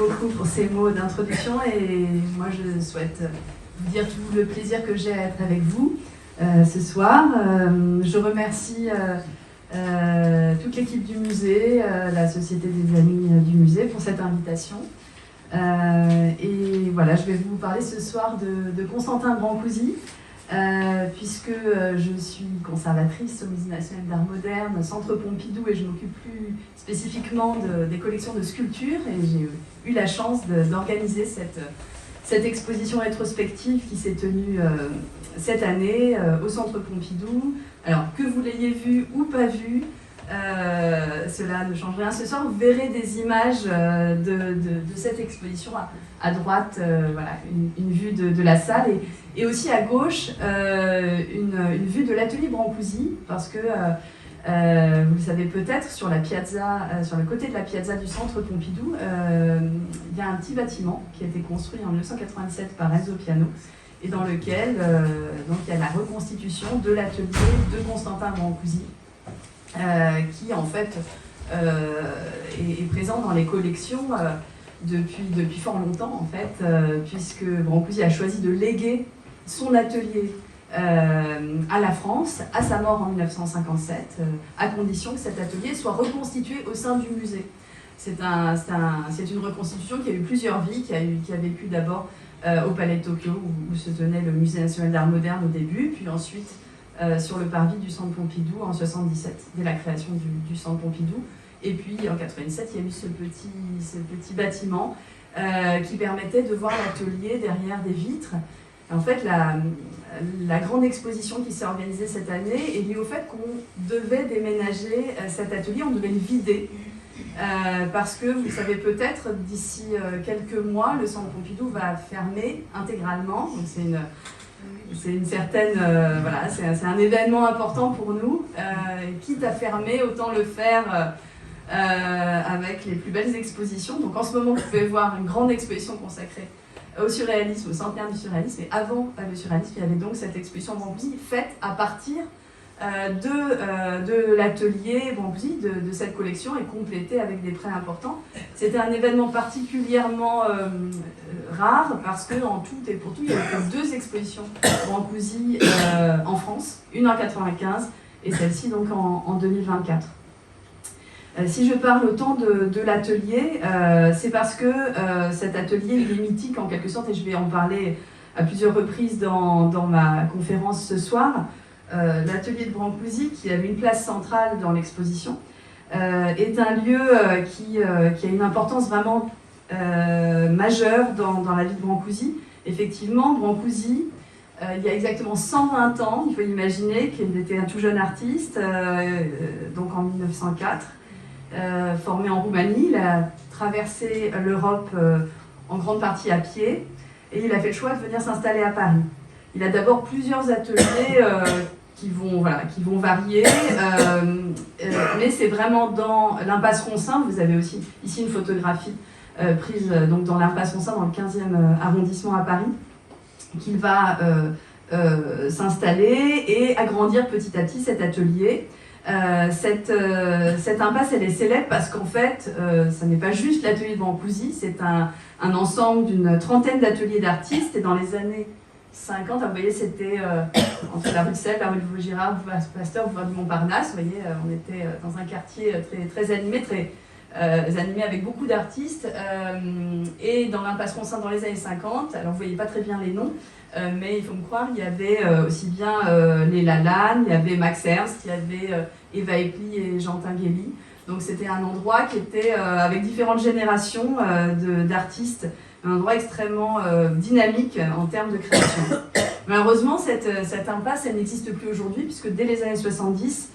beaucoup pour ces mots d'introduction et moi je souhaite vous dire tout le plaisir que j'ai à être avec vous ce soir. Je remercie toute l'équipe du musée, la Société des Amis du musée pour cette invitation. Et voilà, je vais vous parler ce soir de Constantin Brancusi, puisque je suis conservatrice au Musée national d'art moderne, Centre Pompidou, et je m'occupe plus spécifiquement des collections de sculptures, et j'ai eu la chance d'organiser cette exposition rétrospective qui s'est tenue cette année au Centre Pompidou. Alors, que vous l'ayez vu ou pas vu, cela ne change rien. Ce soir, vous verrez des images de cette exposition. À droite, voilà, une vue de la salle et aussi à gauche, une vue de l'atelier Brancusi, parce que vous le savez peut-être, sur la piazza, sur le côté de la piazza du Centre Pompidou, il y a un petit bâtiment qui a été construit en 1987 par Enzo Piano, et dans lequel donc il y a la reconstitution de l'atelier de Constantin Brancusi, qui en fait est présent dans les collections depuis fort longtemps en fait, puisque Brancusi a choisi de léguer son atelier à la France, à sa mort en 1957, à condition que cet atelier soit reconstitué au sein du musée. C'est une reconstitution qui a eu plusieurs vies, qui a vécu d'abord au Palais de Tokyo, où se tenait le Musée national d'art moderne au début, puis ensuite sur le parvis du Centre Pompidou en 1977, dès la création du Centre Pompidou. Et puis en 1987, il y a eu ce petit bâtiment qui permettait de voir l'atelier derrière des vitres. Et en fait, la grande exposition qui s'est organisée cette année est liée au fait qu'on devait déménager cet atelier, on devait le vider. Parce que vous savez peut-être, d'ici quelques mois, le Centre Pompidou va fermer intégralement. Donc c'est une certaine, voilà, c'est un événement important pour nous. Quitte à fermer, autant le faire avec les plus belles expositions. Donc en ce moment, vous pouvez voir une grande exposition consacrée au surréalisme, au centenaire du surréalisme. Et avant le surréalisme, il y avait donc cette exposition Brancusi faite à partir de l'atelier Brancusi, de cette collection, et complétée avec des prêts importants. C'était un événement particulièrement rare, parce qu'en tout et pour tout, il y avait 2 expositions Brancusi en France, une en 1995 et celle-ci donc en 2024. Si je parle autant de l'atelier, c'est parce que cet atelier il est mythique en quelque sorte, et je vais en parler à plusieurs reprises dans ma conférence ce soir. L'atelier de Brancusi, qui avait une place centrale dans l'exposition, est un lieu qui a une importance vraiment majeure dans la vie de Brancusi. Effectivement, Brancusi, il y a exactement 120 ans, il faut imaginer qu'il était un tout jeune artiste, donc en 1904, formé en Roumanie. Il a traversé l'Europe en grande partie à pied, et il a fait le choix de venir s'installer à Paris. Il a d'abord plusieurs ateliers qui vont varier, mais c'est vraiment dans l'impasse Ronsin. Vous avez aussi ici une photographie prise donc dans l'impasse Ronsin, dans le 15e arrondissement à Paris, qu'il va s'installer et agrandir petit à petit cet atelier. Cette impasse, elle est célèbre parce qu'en fait, ça n'est pas juste l'atelier de Brancusi, c'est un ensemble d'une trentaine d'ateliers d'artistes, et dans les années 50, vous voyez, c'était entre la rue de Sèvres, la rue de Vaugirard, boulevard Pasteur, boulevard du Montparnasse. Vous voyez, on était dans un quartier très animé, animé avec beaucoup d'artistes. Et dans l'impasse Ronsin dans les années 50, alors vous ne voyez pas très bien les noms, mais il faut me croire, il y avait aussi bien les Lalanne, il y avait Max Ernst, il y avait Eva Epli et Jean Tinguely. Donc c'était un endroit qui était avec différentes générations d'artistes, un endroit extrêmement dynamique en termes de création. Malheureusement, cette impasse, elle n'existe plus aujourd'hui, puisque dès les années 70,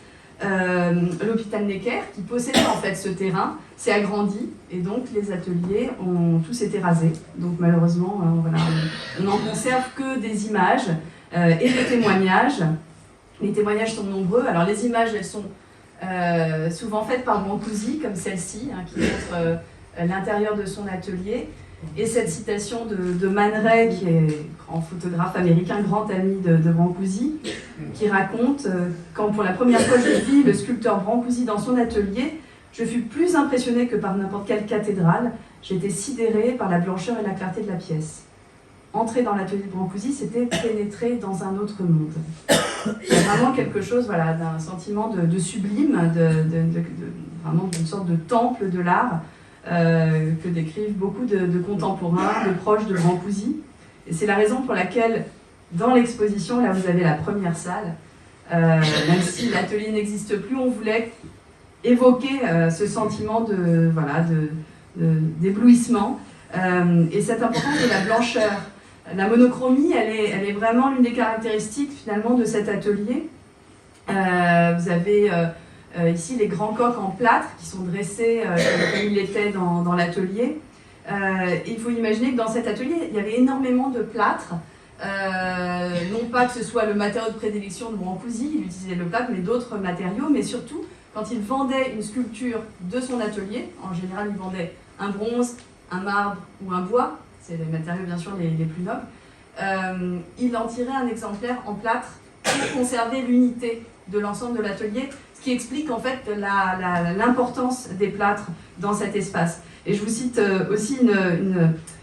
l'hôpital Necker, qui possédait en fait ce terrain, s'est agrandi, et donc les ateliers ont tous été rasés. Donc malheureusement, voilà, on n'en conserve que des images et des témoignages. Les témoignages sont nombreux. Alors les images, elles sont souvent faites par Brancusi, comme celle-ci, hein, qui montre l'intérieur de son atelier. Et cette citation de Man Ray, qui est grand photographe américain, grand ami de Brancusi, qui raconte « Quand pour la première fois je vis le sculpteur Brancusi dans son atelier, Je fus plus impressionnée que par n'importe quelle cathédrale. J'étais sidérée par la blancheur et la clarté de la pièce. Entrer dans l'atelier de Brancusi, c'était pénétrer dans un autre monde. Il y a vraiment quelque chose, voilà, d'un sentiment de sublime, vraiment d'une sorte de temple de l'art que décrivent beaucoup de contemporains, de proches de Brancusi. Et c'est la raison pour laquelle, dans l'exposition, là vous avez la première salle, même si l'atelier n'existe plus, on voulait évoquer ce sentiment d'éblouissement et cette importance de la blancheur. La monochromie, elle est vraiment l'une des caractéristiques finalement de cet atelier. Vous avez ici les grands coqs en plâtre qui sont dressés comme il était dans l'atelier. Il faut imaginer que dans cet atelier, il y avait énormément de plâtre. Non pas que ce soit le matériau de prédilection de Brancusi, il utilisait le plâtre, mais d'autres matériaux, mais surtout quand il vendait une sculpture de son atelier, en général il vendait un bronze, un marbre ou un bois, c'est les matériaux bien sûr les plus nobles, il en tirait un exemplaire en plâtre pour conserver l'unité de l'ensemble de l'atelier, ce qui explique en fait l'importance des plâtres dans cet espace. Et je vous cite aussi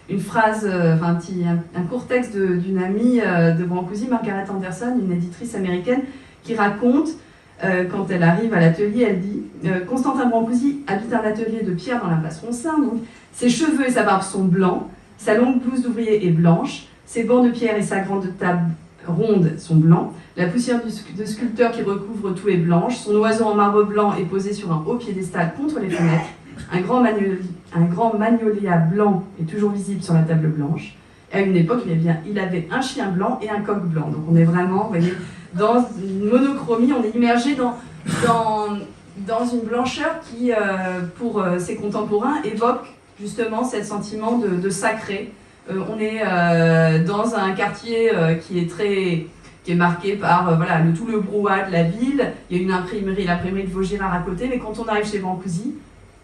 une phrase, un court texte d'une amie de Brancusi, Margaret Anderson, une éditrice américaine, qui raconte, quand elle arrive à l'atelier, elle dit « Constantin Brancusi habite un atelier de pierre dans la place Roncin, donc ses cheveux et sa barbe sont blancs, sa longue blouse d'ouvrier est blanche, ses bancs de pierre et sa grande table ronde sont blancs, la poussière de sculpteur qui recouvre tout est blanche, son oiseau en marbre blanc est posé sur un haut piédestal contre les fenêtres, un grand magnolia blanc est toujours visible sur la table blanche. Et à une époque, il avait un chien blanc et un coq blanc. Donc on est vraiment, vous voyez, dans une monochromie, on est immergé dans une blancheur qui, pour ses contemporains, évoque justement ce sentiment de sacré. On est dans un quartier qui est marqué par tout le brouhaha de la ville. Il y a une imprimerie, l'imprimerie de Vaugirard à côté, mais quand on arrive chez Brancusi,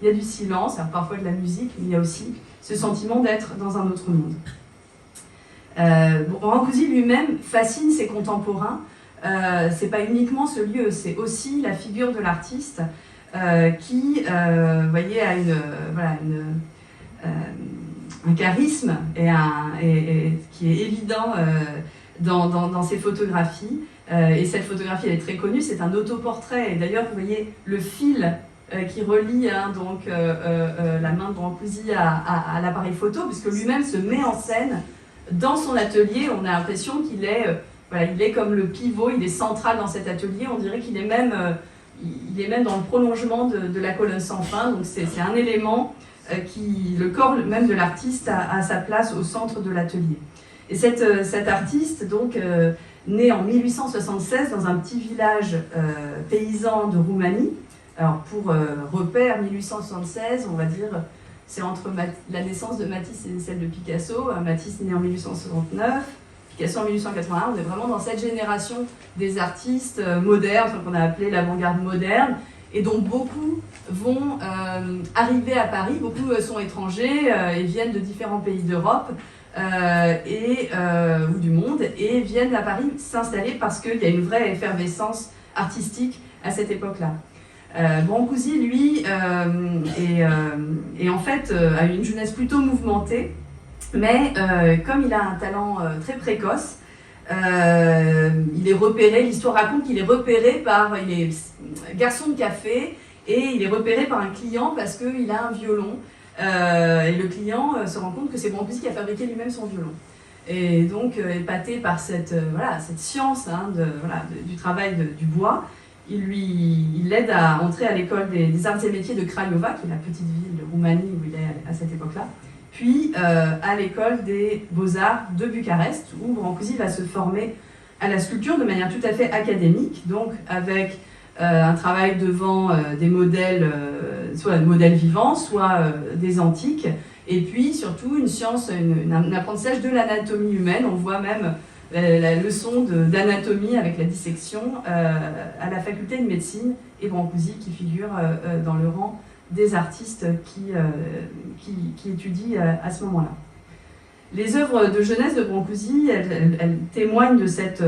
il y a du silence, alors parfois de la musique, mais il y a aussi ce sentiment d'être dans un autre monde. Brancusi lui-même fascine ses contemporains. C'est pas uniquement ce lieu, c'est aussi la figure de l'artiste qui, vous voyez, a un charisme et qui est évident dans ses photographies. Et cette photographie, elle est très connue, c'est un autoportrait. Et d'ailleurs, vous voyez le fil qui relie la main de Brancusi à l'appareil photo, puisque lui-même se met en scène dans son atelier. On a l'impression qu'il est, il est comme le pivot, il est central dans cet atelier. On dirait qu'il est même, dans le prolongement de la colonne sans fin. Donc c'est un élément le corps même de l'artiste a sa place au centre de l'atelier. Et cet artiste, donc, né en 1876 dans un petit village paysan de Roumanie. Alors pour repère, 1876, on va dire, c'est entre la naissance de Matisse et celle de Picasso. Matisse né en 1869, Picasso en 1881. On est vraiment dans cette génération des artistes modernes, qu'on a appelé l'avant-garde moderne, et dont beaucoup vont arriver à Paris. Beaucoup sont étrangers et viennent de différents pays d'Europe ou du monde, et viennent à Paris s'installer parce qu'il y a une vraie effervescence artistique à cette époque-là. Brancusi, lui, en fait, a eu une jeunesse plutôt mouvementée, mais comme il a un talent très précoce, il est repéré, l'histoire raconte qu'il est repéré il est garçon de café, et il est repéré par un client parce qu'il a un violon, et le client se rend compte que c'est Brancusi qui a fabriqué lui-même son violon. Et donc, épaté par cette science du travail du bois, il l'aide à entrer à l'école des arts et métiers de Craiova, qui est la petite ville de Roumanie où il est à cette époque-là, puis à l'école des beaux-arts de Bucarest, où Brancusi va se former à la sculpture de manière tout à fait académique, donc avec un travail devant des modèles, soit des modèles vivants, soit des antiques, et puis surtout une science, un apprentissage de l'anatomie humaine. On voit même la leçon d'anatomie avec la dissection à la faculté de médecine, et Brancusi qui figure dans le rang des artistes qui étudient à ce moment-là. Les œuvres de jeunesse de Brancusi, elles témoignent de cette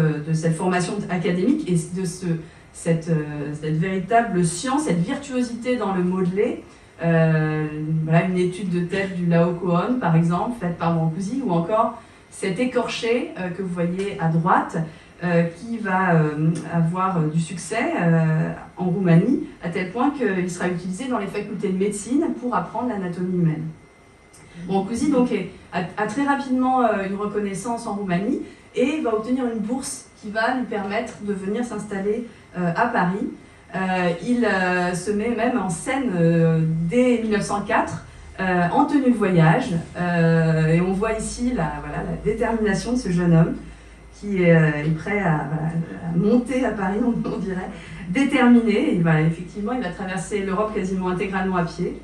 formation académique et de cette véritable science, cette virtuosité dans le modelé. Voilà une étude de tête du Laocoon, par exemple, faite par Brancusi, ou encore cet écorché que vous voyez à droite, qui va avoir du succès en Roumanie, à tel point qu'il sera utilisé dans les facultés de médecine pour apprendre l'anatomie humaine. Brancusi donc a très rapidement une reconnaissance en Roumanie et va obtenir une bourse qui va lui permettre de venir s'installer à Paris. Il se met même en scène dès 1904 en tenue de voyage, et on voit ici la détermination de ce jeune homme qui est prêt à monter à Paris, on dirait, déterminé. Et effectivement, il va traverser l'Europe quasiment intégralement à pied.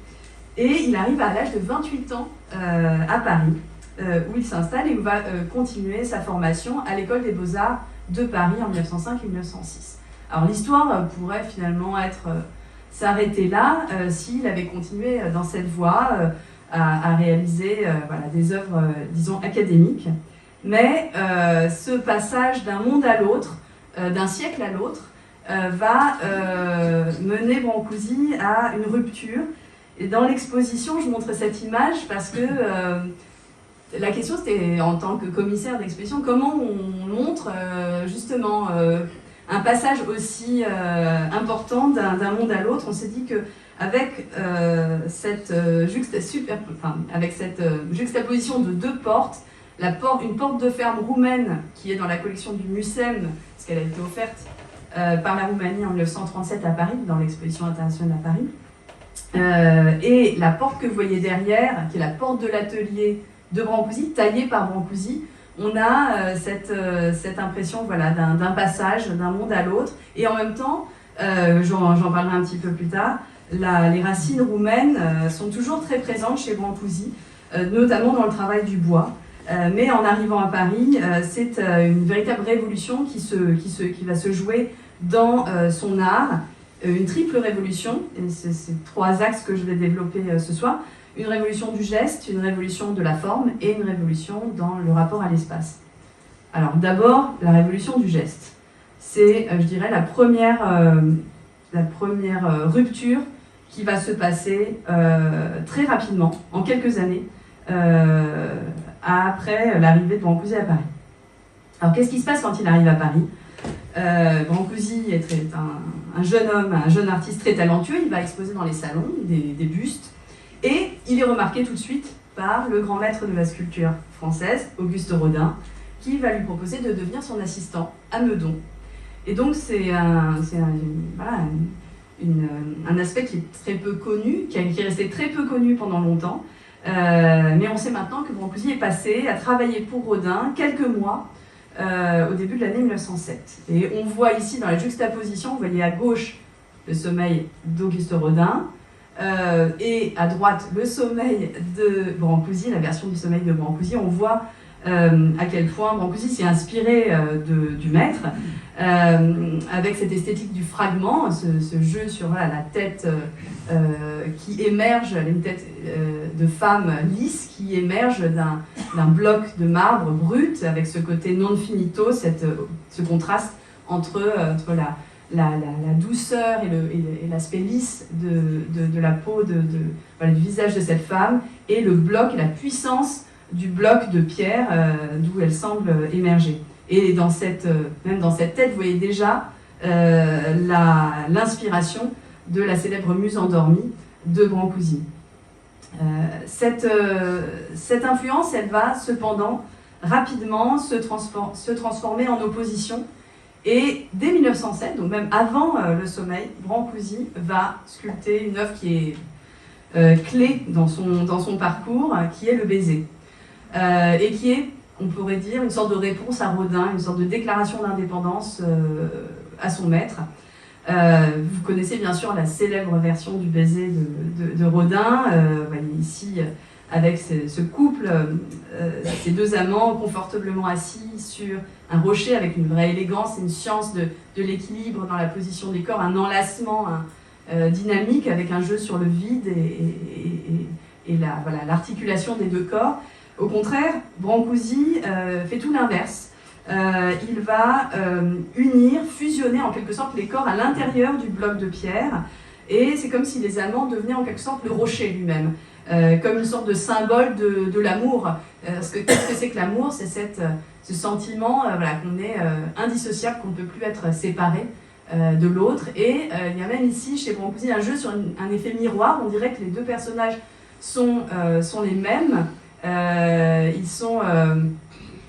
Et il arrive à l'âge de 28 ans à Paris, où il s'installe et où va continuer sa formation à l'École des Beaux-Arts de Paris en 1905 et 1906. Alors l'histoire pourrait finalement s'arrêter là s'il avait continué dans cette voie à réaliser des œuvres, disons, académiques. Mais ce passage d'un monde à l'autre, d'un siècle à l'autre, va mener Brancusi à une rupture. Et dans l'exposition, je montre cette image parce que la question c'était, en tant que commissaire d'exposition, comment on montre justement un passage aussi important d'un monde à l'autre. On s'est dit qu'avec cette juxtaposition de deux portes, une porte de ferme roumaine qui est dans la collection du MUSEM, parce qu'elle a été offerte par la Roumanie en 1937 à Paris, dans l'exposition internationale à Paris, et la porte que vous voyez derrière, qui est la porte de l'atelier de Brancusi, taillée par Brancusi. On a cette impression d'un passage d'un monde à l'autre, et en même temps, j'en parlerai un petit peu plus tard, les racines roumaines sont toujours très présentes chez Brancusi, notamment dans le travail du bois. Mais en arrivant à Paris, c'est une véritable révolution qui va se jouer dans son art, une triple révolution, et c'est ces trois axes que je vais développer ce soir. Une révolution du geste, une révolution de la forme et une révolution dans le rapport à l'espace. Alors d'abord, la révolution du geste. C'est, je dirais, la première rupture qui va se passer très rapidement, en quelques années, après l'arrivée de Brancusi à Paris. Alors qu'est-ce qui se passe quand il arrive à Paris ? Brancusi est un jeune homme, un jeune artiste très talentueux. Il va exposer dans les salons des bustes. Et il est remarqué tout de suite par le grand maître de la sculpture française, Auguste Rodin, qui va lui proposer de devenir son assistant à Meudon. Et donc c'est un aspect qui est très peu connu, qui est resté très peu connu pendant longtemps. Mais on sait maintenant que Brancusi est passé à travailler pour Rodin quelques mois au début de l'année 1907. Et on voit ici dans la juxtaposition, vous voyez à gauche le sommeil d'Auguste Rodin, et à droite le sommeil de Brancusi, la version du sommeil de Brancusi. On voit à quel point Brancusi s'est inspiré du maître, avec cette esthétique du fragment, ce jeu sur la tête qui émerge, une tête de femme lisse qui émerge d'un bloc de marbre brut, avec ce côté non finito, ce contraste entre la douceur et l'aspect lisse de la peau, du visage de cette femme, et le bloc et la puissance du bloc de pierre d'où elle semble émerger. Et même dans cette tête, vous voyez déjà l'inspiration de la célèbre Muse endormie de Brancusi. Cette influence, elle va cependant rapidement se transformer en opposition. Et dès 1907, donc même avant le sommeil, Brancusi va sculpter une œuvre qui est clé dans son parcours, qui est le baiser. Et qui est, on pourrait dire, une sorte de réponse à Rodin, une sorte de déclaration d'indépendance à son maître. Vous connaissez bien sûr la célèbre version du baiser de Rodin, vous voyez ici avec ce couple, ces deux amants confortablement assis sur un rocher avec une vraie élégance et une science de l'équilibre dans la position des corps, un enlacement dynamique avec un jeu sur le vide et l'articulation des deux corps. Au contraire, Brancusi fait tout l'inverse. il va unir, fusionner en quelque sorte les corps à l'intérieur du bloc de pierre, et c'est comme si les amants devenaient en quelque sorte le rocher lui-même, comme une sorte de symbole de l'amour. Parce que qu'est-ce que c'est que l'amour? C'est ce sentiment voilà, qu'on est indissociable, qu'on ne peut plus être séparé de l'autre. Et il y a même ici, chez Brancusi, un jeu sur un effet miroir. On dirait que les deux personnages sont les mêmes. Ils sont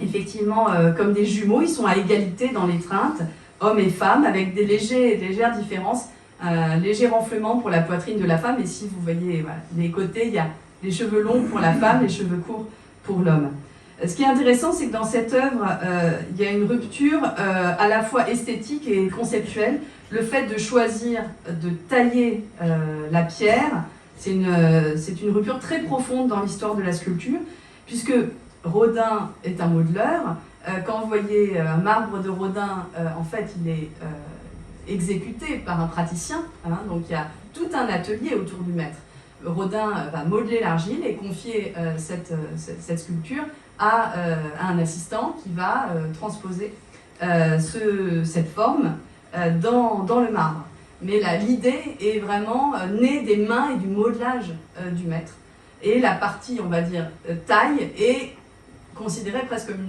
effectivement comme des jumeaux, ils sont à égalité dans l'étreinte, hommes et femmes, avec des légères différences. Léger renflement pour la poitrine de la femme, et si vous voyez voilà, les côtés, il y a les cheveux longs pour la femme, les cheveux courts pour l'homme. Ce qui est intéressant, c'est que dans cette œuvre, il y a une rupture à la fois esthétique et conceptuelle. Le fait de choisir de tailler la pierre, c'est une rupture très profonde dans l'histoire de la sculpture, puisque Rodin est un modeleur. Quand vous voyez un marbre de Rodin, en fait, il est exécuté par un praticien, hein, donc il y a tout un atelier autour du maître. Rodin va modeler l'argile et confier cette sculpture à un assistant qui va transposer cette forme dans le marbre. Mais l'idée est vraiment née des mains et du modelage du maître. Et la partie, on va dire, taille est considérée presque comme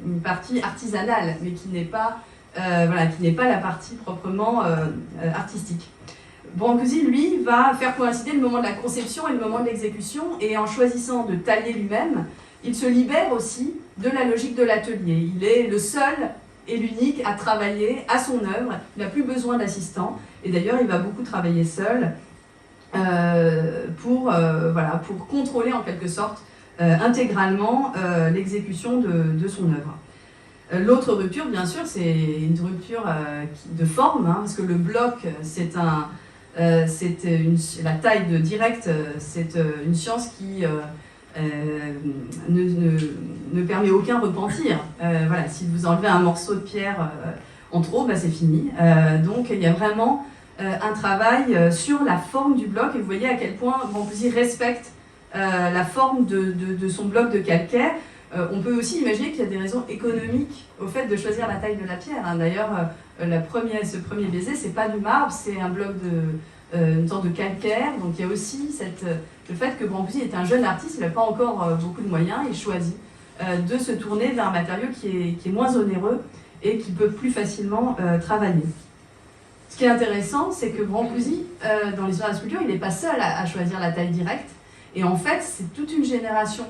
une partie artisanale, mais qui n'est pas la partie proprement artistique. Brancusi, lui, va faire coïncider le moment de la conception et le moment de l'exécution, et en choisissant de tailler lui-même, il se libère aussi de la logique de l'atelier. Il est le seul et l'unique à travailler à son œuvre, il n'a plus besoin d'assistant, et d'ailleurs il va beaucoup travailler seul pour contrôler en quelque sorte intégralement l'exécution de son œuvre. L'autre rupture, bien sûr, c'est une rupture de forme, hein, parce que le bloc, la taille de direct, c'est une science qui ne permet aucun repentir. Voilà, si vous enlevez un morceau de pierre en trop, bah, c'est fini. Donc il y a vraiment un travail sur la forme du bloc, et vous voyez à quel point Brancusi respecte la forme de son bloc de calcaire. On peut aussi imaginer qu'il y a des raisons économiques au fait de choisir la taille de la pierre. Hein. D'ailleurs, ce premier baiser, c'est pas du marbre, c'est un bloc une sorte de calcaire. Donc il y a aussi le fait que Brancusi est un jeune artiste, il n'a pas encore beaucoup de moyens, il choisit de se tourner vers un matériau qui est moins onéreux et qui peut plus facilement travailler. Ce qui est intéressant, c'est que Brancusi, dans l'histoire de la sculpture, il n'est pas seul à choisir la taille directe. Et en fait, c'est toute une génération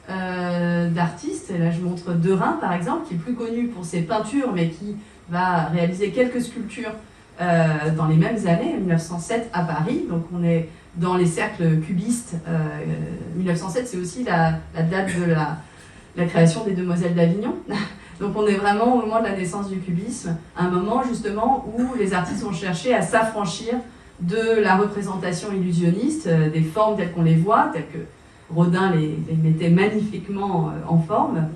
d'artistes. Et là, je montre Derain, par exemple, qui est plus connu pour ses peintures, mais qui va réaliser quelques sculptures dans les mêmes années, 1907 à Paris. Donc on est dans les cercles cubistes. 1907, c'est aussi la date de la création des Demoiselles d'Avignon. Donc on est vraiment au moment de la naissance du cubisme, un moment justement où les artistes ont cherché à s'affranchir de la représentation illusionniste, des formes telles qu'on les voit, telles que Rodin les mettait magnifiquement en forme,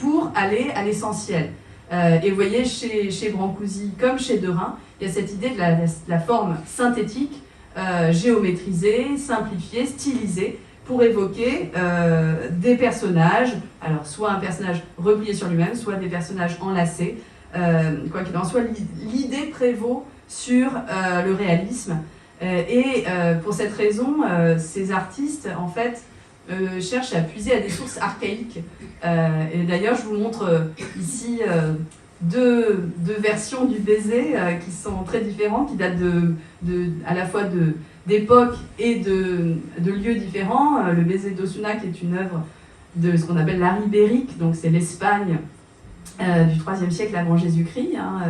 pour aller à l'essentiel. Et vous voyez, chez Brancusi, comme chez Derain, il y a cette idée de la forme synthétique, géométrisée, simplifiée, stylisée, pour évoquer des personnages, alors soit un personnage replié sur lui-même, soit des personnages enlacés. Quoi qu'il en soit, l'idée prévaut sur le réalisme. Et pour cette raison, ces artistes, en fait, cherchent à puiser à des sources archaïques. Et d'ailleurs, je vous montre ici deux versions du baiser qui sont très différentes, qui datent à la fois d'époques et de lieux différents. Le baiser d'Osuna, qui est une œuvre de ce qu'on appelle l'art ibérique, donc c'est l'Espagne du IIIe siècle avant Jésus-Christ, hein,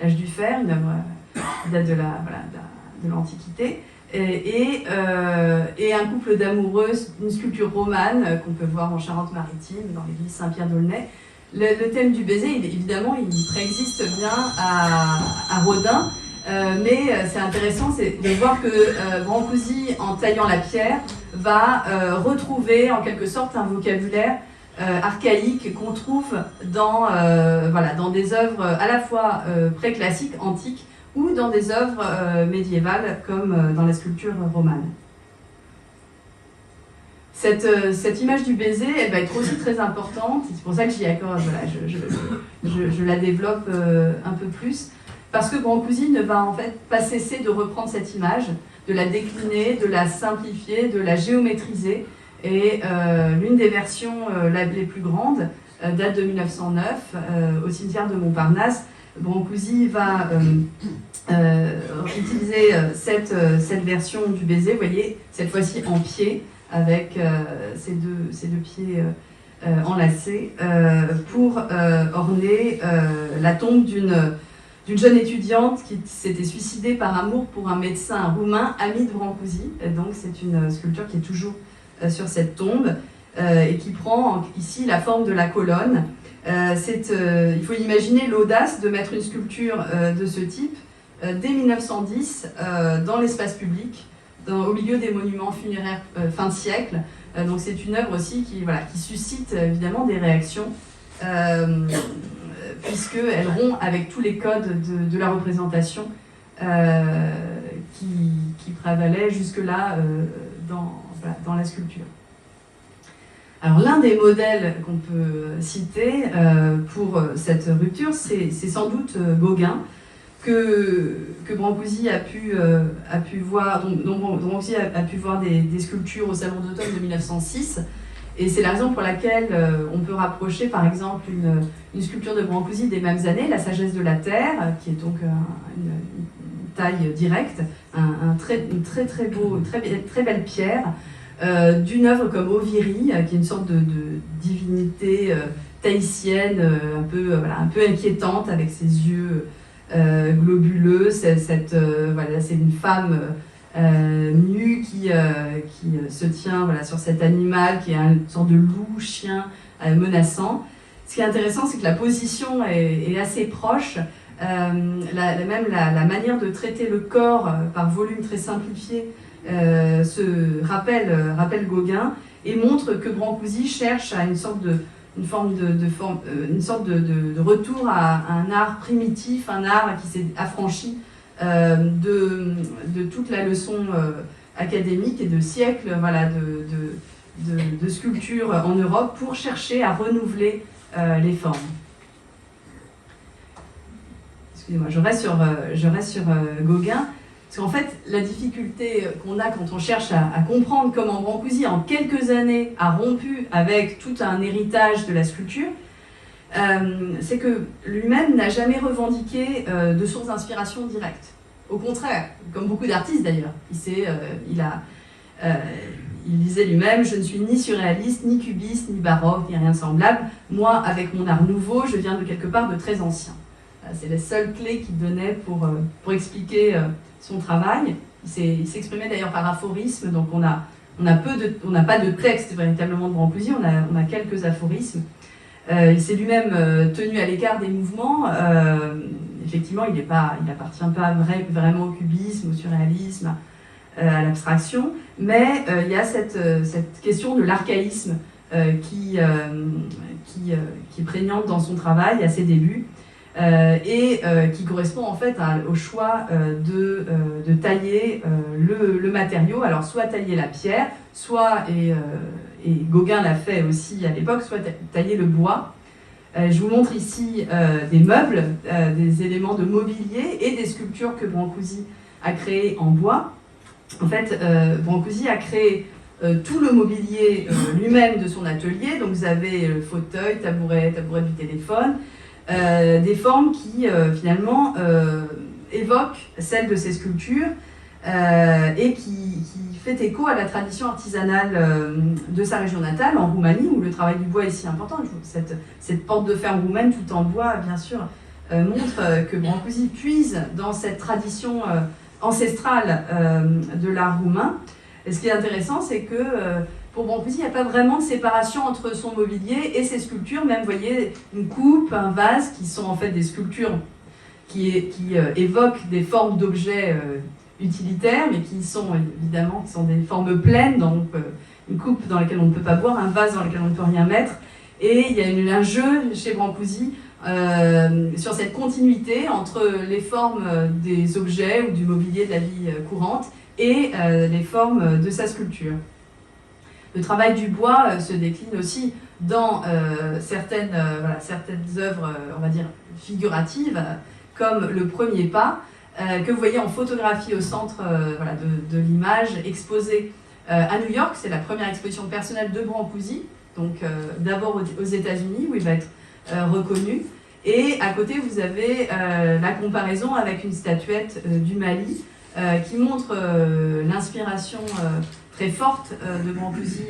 l'âge du fer, une œuvre qui date de l'Antiquité, et un couple d'amoureuses, une sculpture romane qu'on peut voir en Charente-Maritime, dans l'église Saint-Pierre-d'Aulnay. Le thème du baiser, évidemment, il préexiste bien à Rodin, mais c'est intéressant de voir que Brancusi, en taillant la pierre, va retrouver en quelque sorte un vocabulaire archaïque qu'on trouve dans des œuvres à la fois préclassiques, antiques, ou dans des œuvres médiévales comme dans la sculpture romane. cette image du baiser, elle va être aussi très importante. C'est pour ça que j'y accorde, voilà, je la développe un peu plus. Parce que Brancusi ne va en fait pas cesser de reprendre cette image, de la décliner, de la simplifier, de la géométriser. Et l'une des versions les plus grandes date de 1909, au cimetière de Montparnasse. Brancusi va utiliser cette version du baiser, vous voyez, cette fois-ci en pied, avec ces deux pieds enlacés, pour orner la tombe d'une jeune étudiante qui s'était suicidée par amour pour un médecin roumain, ami de Brancusi. Donc c'est une sculpture qui est toujours sur cette tombe et qui prend ici la forme de la colonne. Il faut imaginer l'audace de mettre une sculpture de ce type dès 1910 dans l'espace public, au milieu des monuments funéraires fin de siècle. Donc c'est une œuvre aussi qui suscite évidemment des réactions, puisqu'elle rompt avec tous les codes de la représentation qui prévalaient jusque-là dans la sculpture. Alors l'un des modèles qu'on peut citer pour cette rupture, c'est sans doute Gauguin, que Brancusi a pu voir, dont Brancusi a pu voir des sculptures au Salon d'automne de 1906. Et c'est la raison pour laquelle on peut rapprocher par exemple une sculpture de Brancusi des mêmes années, La sagesse de la terre, qui est donc une taille directe, une très belle pierre, d'une œuvre comme Oviri, qui est une sorte de divinité tahitienne, un peu inquiétante, avec ses yeux globuleux. C'est une femme nue qui se tient sur cet animal qui est une sorte de loup, chien menaçant. Ce qui est intéressant, c'est que la position est assez proche. Même la manière de traiter le corps par volume très simplifié se rappelle Gauguin et montre que Brancusi cherche à une sorte de retour à un art primitif, un art qui s'est affranchi de toute la leçon académique et de siècles de sculpture en Europe pour chercher à renouveler les formes. Excusez-moi, je reste sur Gauguin. Parce qu'en fait, la difficulté qu'on a quand on cherche à comprendre comment Brancusi, en quelques années, a rompu avec tout un héritage de la sculpture, c'est que lui-même n'a jamais revendiqué de source d'inspiration directe. Au contraire, comme beaucoup d'artistes d'ailleurs, il disait lui-même « Je ne suis ni surréaliste, ni cubiste, ni baroque, ni rien de semblable. Moi, avec mon art nouveau, je viens de quelque part de très ancien. » C'est la seule clé qu'il donnait pour expliquer son travail. Il s'exprimait d'ailleurs par aphorisme, donc on n'a pas de texte véritablement de Brancusi, on a quelques aphorismes. Il s'est lui-même tenu à l'écart des mouvements. Effectivement, il n'appartient pas vraiment au cubisme, au surréalisme, à l'abstraction, mais il y a cette question de l'archaïsme qui est prégnante dans son travail à ses débuts. Qui correspond en fait au choix de tailler le matériau, alors soit tailler la pierre, soit, et Gauguin l'a fait aussi à l'époque, soit tailler le bois. Je vous montre ici des meubles, des éléments de mobilier et des sculptures que Brancusi a créées en bois. En fait, Brancusi a créé tout le mobilier lui-même de son atelier, donc vous avez le fauteuil, tabouret du téléphone, des formes qui finalement évoquent celles de ces sculptures et qui fait écho à la tradition artisanale de sa région natale, en Roumanie, où le travail du bois est si important. Cette porte de fer roumaine tout en bois, bien sûr, montre que Brancusi puise dans cette tradition ancestrale de l'art roumain. Et ce qui est intéressant, c'est que pour Brancusi, il n'y a pas vraiment de séparation entre son mobilier et ses sculptures. Même, vous voyez, une coupe, un vase, qui sont en fait des sculptures qui évoquent des formes d'objets utilitaires, mais qui sont des formes pleines, donc une coupe dans laquelle on ne peut pas boire, un vase dans lequel on ne peut rien mettre. Et il y a un jeu chez Brancusi sur cette continuité entre les formes des objets ou du mobilier de la vie courante et les formes de sa sculpture. Le travail du bois se décline aussi dans certaines œuvres, on va dire, figuratives, comme le premier pas, que vous voyez en photographie au centre de l'image, exposée à New York. C'est la première exposition personnelle de Brancusi, donc d'abord aux États-Unis, où il va être reconnu. Et à côté, vous avez la comparaison avec une statuette du Mali, qui montre l'inspiration très forte de Brancusi,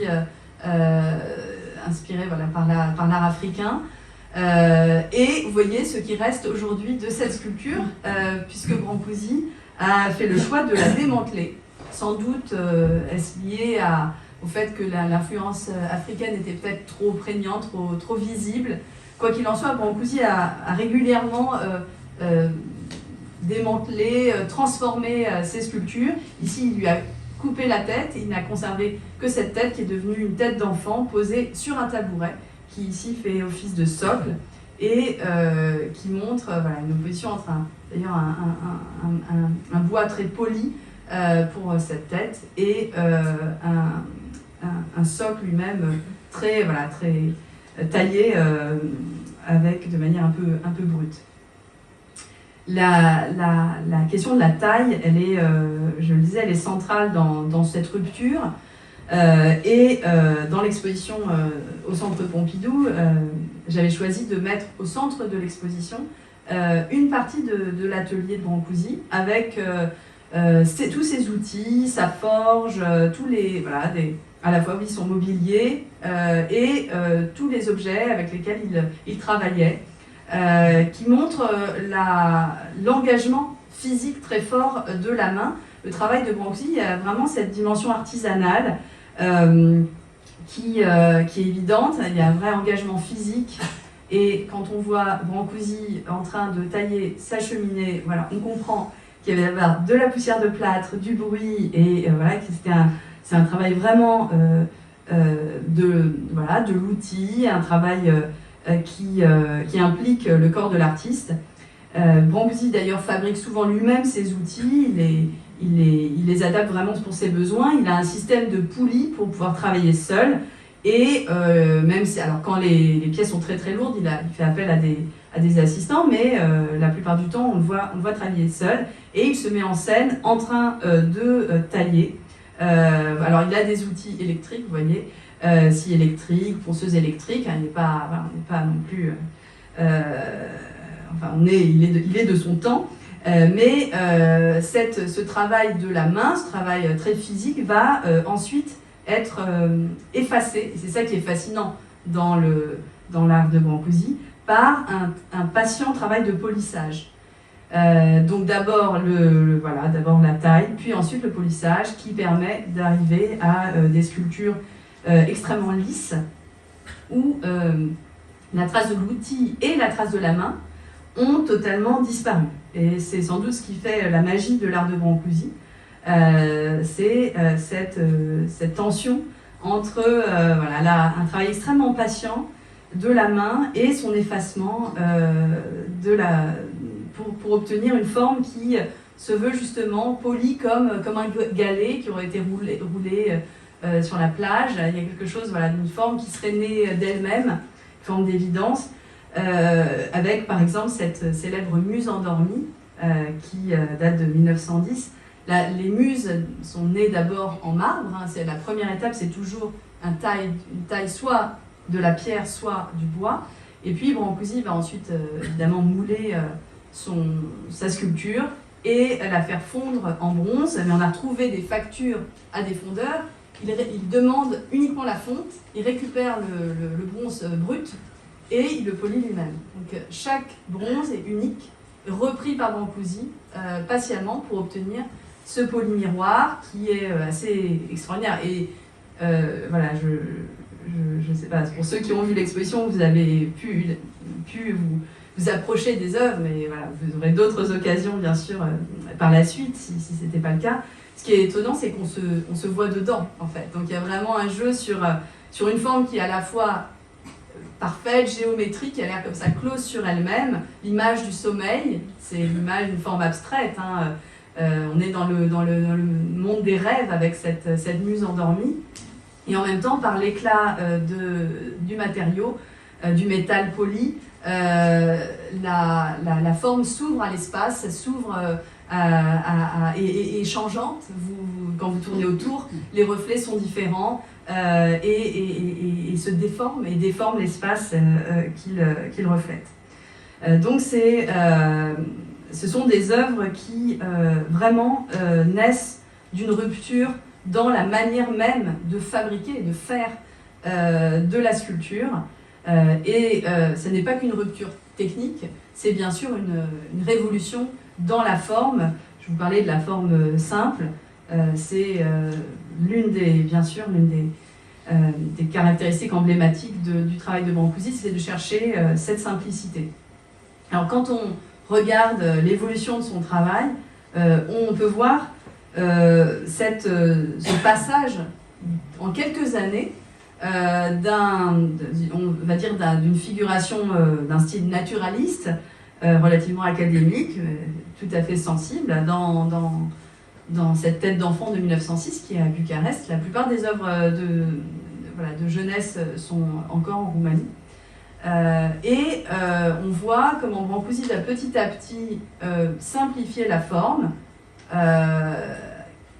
inspirée par l'art africain. Et vous voyez ce qui reste aujourd'hui de cette sculpture, puisque Brancusi a fait le choix de la démanteler. Sans doute est-ce lié au fait que l'influence africaine était peut-être trop prégnante, trop visible. Quoi qu'il en soit, Brancusi a régulièrement démantelé, transformé ses sculptures. Ici, il lui a coupé la tête, il n'a conservé que cette tête qui est devenue une tête d'enfant posée sur un tabouret, qui ici fait office de socle et qui montre une opposition entre un bois très poli pour cette tête et un socle lui-même très taillé de manière un peu brute. La question de la taille, elle est, je le disais, elle est centrale dans cette rupture. Et dans l'exposition au Centre Pompidou, j'avais choisi de mettre au centre de l'exposition une partie de l'atelier de Brancusi avec tous ses outils, sa forge, à la fois son mobilier et tous les objets avec lesquels il travaillait, qui montrent l'engagement physique très fort de la main. Le travail de Brancusi a vraiment cette dimension artisanale qui est évidente. Il y a un vrai engagement physique, et quand on voit Brancusi en train de tailler sa cheminée, on comprend qu'il y avait de la poussière de plâtre, du bruit, et que c'est un travail vraiment de l'outil, un travail qui implique le corps de l'artiste. Brancusi d'ailleurs fabrique souvent lui-même ses outils, il les adapte vraiment pour ses besoins. Il a un système de poulies pour pouvoir travailler seul, et même si, alors quand les pièces sont très très lourdes, il fait appel à des assistants, mais la plupart du temps on le voit travailler seul, et il se met en scène en train de tailler. Alors il a des outils électriques, vous voyez, scie électrique, ponceuse électrique, il n'est pas non plus... il est de son temps, mais ce travail de la main, ce travail très physique, va ensuite être effacé, et c'est ça qui est fascinant dans l'art de Brancusi, par un patient travail de polissage. Donc d'abord la taille, puis ensuite le polissage, qui permet d'arriver à des sculptures extrêmement lisses, où la trace de l'outil et la trace de la main ont totalement disparu. Et c'est sans doute ce qui fait la magie de l'art de Brancusi, c'est cette tension entre un travail extrêmement patient de la main et son effacement pour obtenir une forme qui se veut justement polie comme un galet qui aurait été roulé sur la plage. Il y a quelque chose d'une forme qui serait née d'elle-même, une forme d'évidence, avec par exemple cette célèbre muse endormie qui date de 1910. Les muses sont nées d'abord en marbre, c'est la première étape, c'est toujours une taille soit de la pierre, soit du bois. Et puis Brancusi va ensuite évidemment mouler sa sculpture et la faire fondre en bronze. Mais on a retrouvé des factures à des fondeurs. Il demande uniquement la fonte, il récupère le bronze brut et il le polit lui-même. Donc chaque bronze est unique, repris par Brancusi patiemment pour obtenir ce polymiroir qui est assez extraordinaire. Et je ne sais pas, pour ceux qui ont vu l'exposition, vous avez pu vous approcher des œuvres, mais vous aurez d'autres occasions, bien sûr, par la suite, si ce n'était pas le cas. Ce qui est étonnant, c'est qu'on se voit dedans, en fait. Donc il y a vraiment un jeu sur une forme qui est à la fois parfaite, géométrique, elle a l'air comme ça, close sur elle-même. L'image du sommeil, c'est l'image d'une forme abstraite. On est dans le monde des rêves avec cette muse endormie. et en même temps, par l'éclat du matériau, du métal poli, la forme s'ouvre à l'espace, s'ouvre et est changeante. Quand vous tournez autour, les reflets sont différents et se déforment et déforment l'espace qu'ils reflètent. Donc ce sont des œuvres qui vraiment naissent d'une rupture dans la manière même de fabriquer et de faire de la sculpture. Ce n'est pas qu'une rupture technique, c'est bien sûr une révolution dans la forme. Je vous parlais de la forme simple, c'est bien sûr l'une des caractéristiques emblématiques du travail de Brancusi, c'est de chercher cette simplicité. Alors quand on regarde l'évolution de son travail, on peut voir ce passage en quelques années d'une figuration d'un style naturaliste relativement académique, tout à fait sensible dans cette tête d'enfant de 1906 qui est à Bucarest. La plupart des œuvres de jeunesse sont encore en Roumanie. On voit comment Brancusi va petit à petit simplifier la forme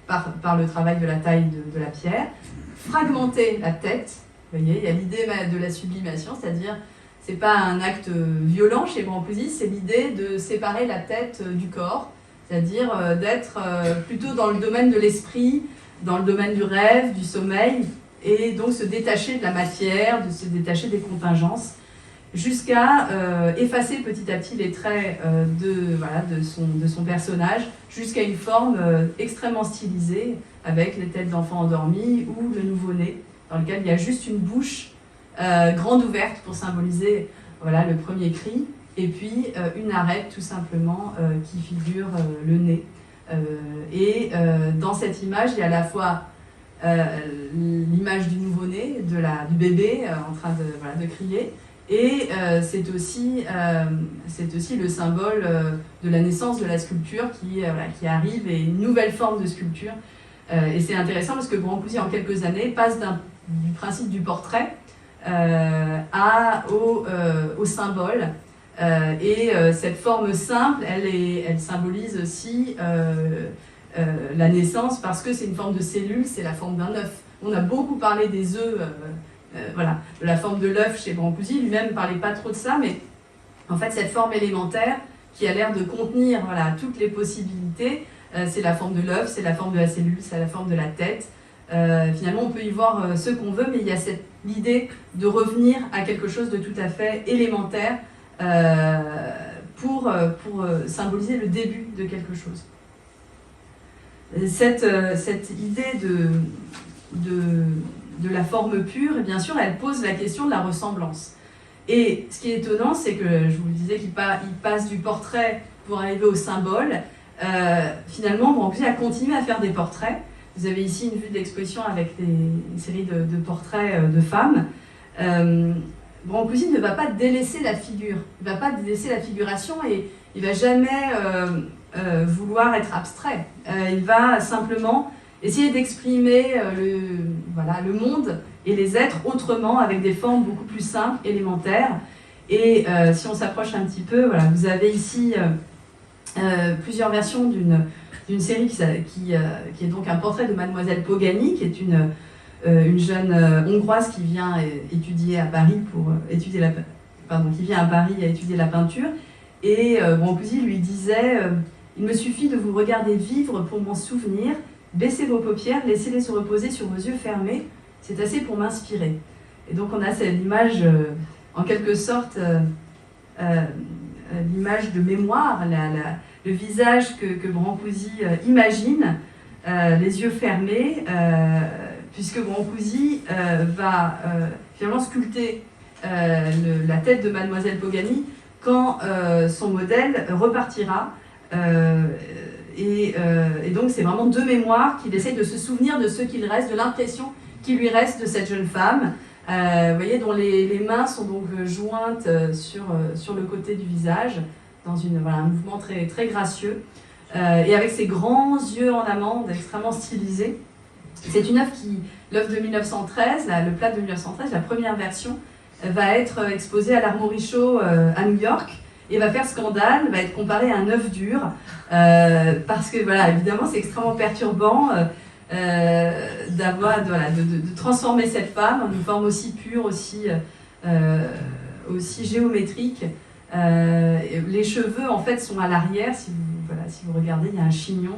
par le travail de la taille de la pierre, fragmenter la tête. Vous voyez, il y a l'idée de la sublimation, c'est-à-dire c'est pas un acte violent chez Brancusi, c'est l'idée de séparer la tête du corps, c'est-à-dire d'être plutôt dans le domaine de l'esprit, dans le domaine du rêve, du sommeil, et donc se détacher de la matière, de se détacher des contingences, jusqu'à effacer petit à petit les traits de son personnage, jusqu'à une forme extrêmement stylisée, avec les têtes d'enfants endormis ou le nouveau-né, dans lequel il y a juste une bouche grande ouverte pour symboliser le premier cri, et puis une arête tout simplement qui figure le nez. Dans cette image, il y a à la fois l'image du nouveau-né, du bébé en train de crier, et c'est aussi le symbole de la naissance de la sculpture qui arrive, et une nouvelle forme de sculpture. Et c'est intéressant parce que Brancusi, en quelques années, passe du principe du portrait au symbole. Cette forme simple, elle symbolise aussi la naissance, parce que c'est une forme de cellule, c'est la forme d'un œuf. On a beaucoup parlé des œufs, de la forme de l'œuf chez Brancusi. Lui-même ne parlait pas trop de ça, mais en fait cette forme élémentaire qui a l'air de contenir toutes les possibilités, c'est la forme de l'œuf, c'est la forme de la cellule, c'est la forme de la tête. Finalement, on peut y voir ce qu'on veut, mais il y a l'idée de revenir à quelque chose de tout à fait élémentaire pour symboliser le début de quelque chose. Cette idée de la forme pure, bien sûr, elle pose la question de la ressemblance. Et ce qui est étonnant, c'est que, je vous le disais, qu'il passe du portrait pour arriver au symbole. Finalement, Brancusi a continué à faire des portraits. Vous avez ici une vue de l'exposition avec une série de portraits de femmes. Brancusi ne va pas délaisser la figure, il ne va pas délaisser la figuration, et il ne va jamais vouloir être abstrait. Il va simplement essayer d'exprimer le monde et les êtres autrement, avec des formes beaucoup plus simples, élémentaires. Et si on s'approche un petit peu, vous avez ici plusieurs versions d'une série qui est donc un portrait de Mademoiselle Pogani, qui est une jeune hongroise qui vient étudier à Paris qui vient à Paris à étudier la peinture. Et Brancusi lui disait « Il me suffit de vous regarder vivre pour m'en souvenir. Baissez vos paupières, laissez-les se reposer sur vos yeux fermés. C'est assez pour m'inspirer. » Et donc on a cette image, en quelque sorte, l'image de mémoire, le visage que Brancusi imagine, les yeux fermés, puisque Brancusi va finalement sculpter la tête de Mademoiselle Pogani quand son modèle repartira. Et donc c'est vraiment deux mémoires qu'il essaye de se souvenir de ce qu'il reste, de l'impression qui lui reste de cette jeune femme, vous voyez, dont les mains sont donc jointes sur le côté du visage, dans un mouvement très, très gracieux, et avec ses grands yeux en amande extrêmement stylisés. C'est une œuvre l'œuvre de 1913, le plâtre de 1913, la première version, va être exposée à l'Armory Show à New York et va faire scandale, va être comparée à un œuf dur, parce que voilà, évidemment c'est extrêmement perturbant de transformer cette femme en une forme aussi pure, aussi géométrique. Les cheveux en fait sont à l'arrière, si vous regardez, il y a un chignon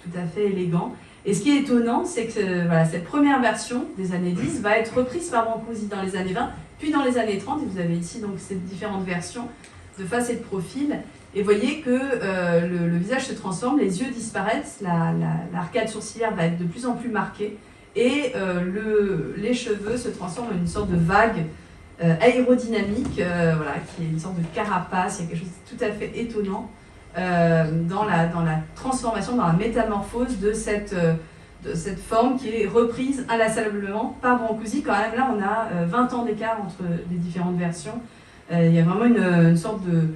tout à fait élégant. Et ce qui est étonnant, c'est que cette première version des années 10 va être reprise par Brancusi dans les années 20, puis dans les années 30, et vous avez ici donc ces différentes versions de face et de profil, et vous voyez que le visage se transforme, les yeux disparaissent, l'arcade sourcilière va être de plus en plus marquée, et les cheveux se transforment en une sorte de vague aérodynamique, qui est une sorte de carapace. Il y a quelque chose de tout à fait étonnant dans la transformation, dans la métamorphose de cette forme qui est reprise inlassablement par Brancusi. Quand même, là, on a 20 ans d'écart entre les différentes versions. Il y a vraiment une sorte de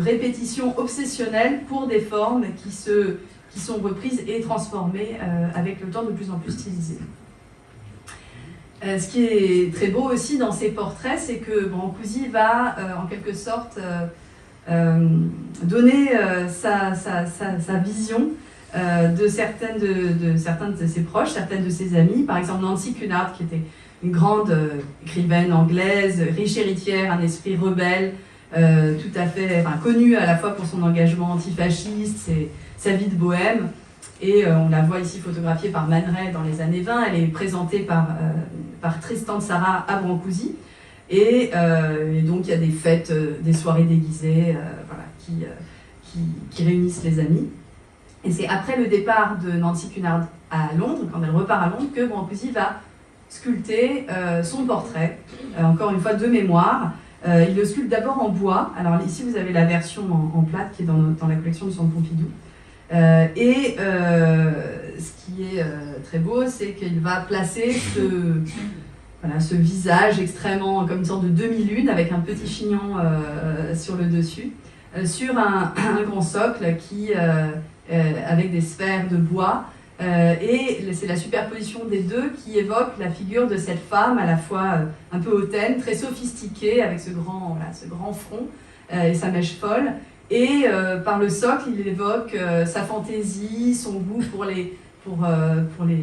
répétition obsessionnelle pour des formes qui sont reprises et transformées avec le temps de plus en plus stylisées. Ce qui est très beau aussi dans ces portraits, c'est que Brancusi va en quelque sorte donner sa vision de certains de ses proches, certaines de ses amies. Par exemple, Nancy Cunard, qui était une grande écrivaine anglaise, riche héritière, un esprit rebelle, tout à fait connue à la fois pour son engagement antifasciste, sa vie de bohème. Et on la voit ici photographiée par Man Ray dans les années 20. Elle est présentée par Tristan Tzara à Brancusi. Et donc il y a des fêtes, des soirées déguisées qui réunissent les amis. Et c'est après le départ de Nancy Cunard à Londres, quand elle repart à Londres, que Brancusi va sculpter son portrait, encore une fois de mémoire. Il le sculpte d'abord en bois. Alors ici vous avez la version en plâtre qui est dans la collection du Centre Pompidou. Ce qui est très beau, c'est qu'il va placer ce visage extrêmement comme une sorte de demi-lune avec un petit chignon sur le dessus, sur un grand socle avec des sphères de bois. Et c'est la superposition des deux qui évoque la figure de cette femme à la fois un peu hautaine, très sophistiquée, avec ce grand front et sa mèche folle. Et par le socle, il évoque sa fantaisie, son goût pour les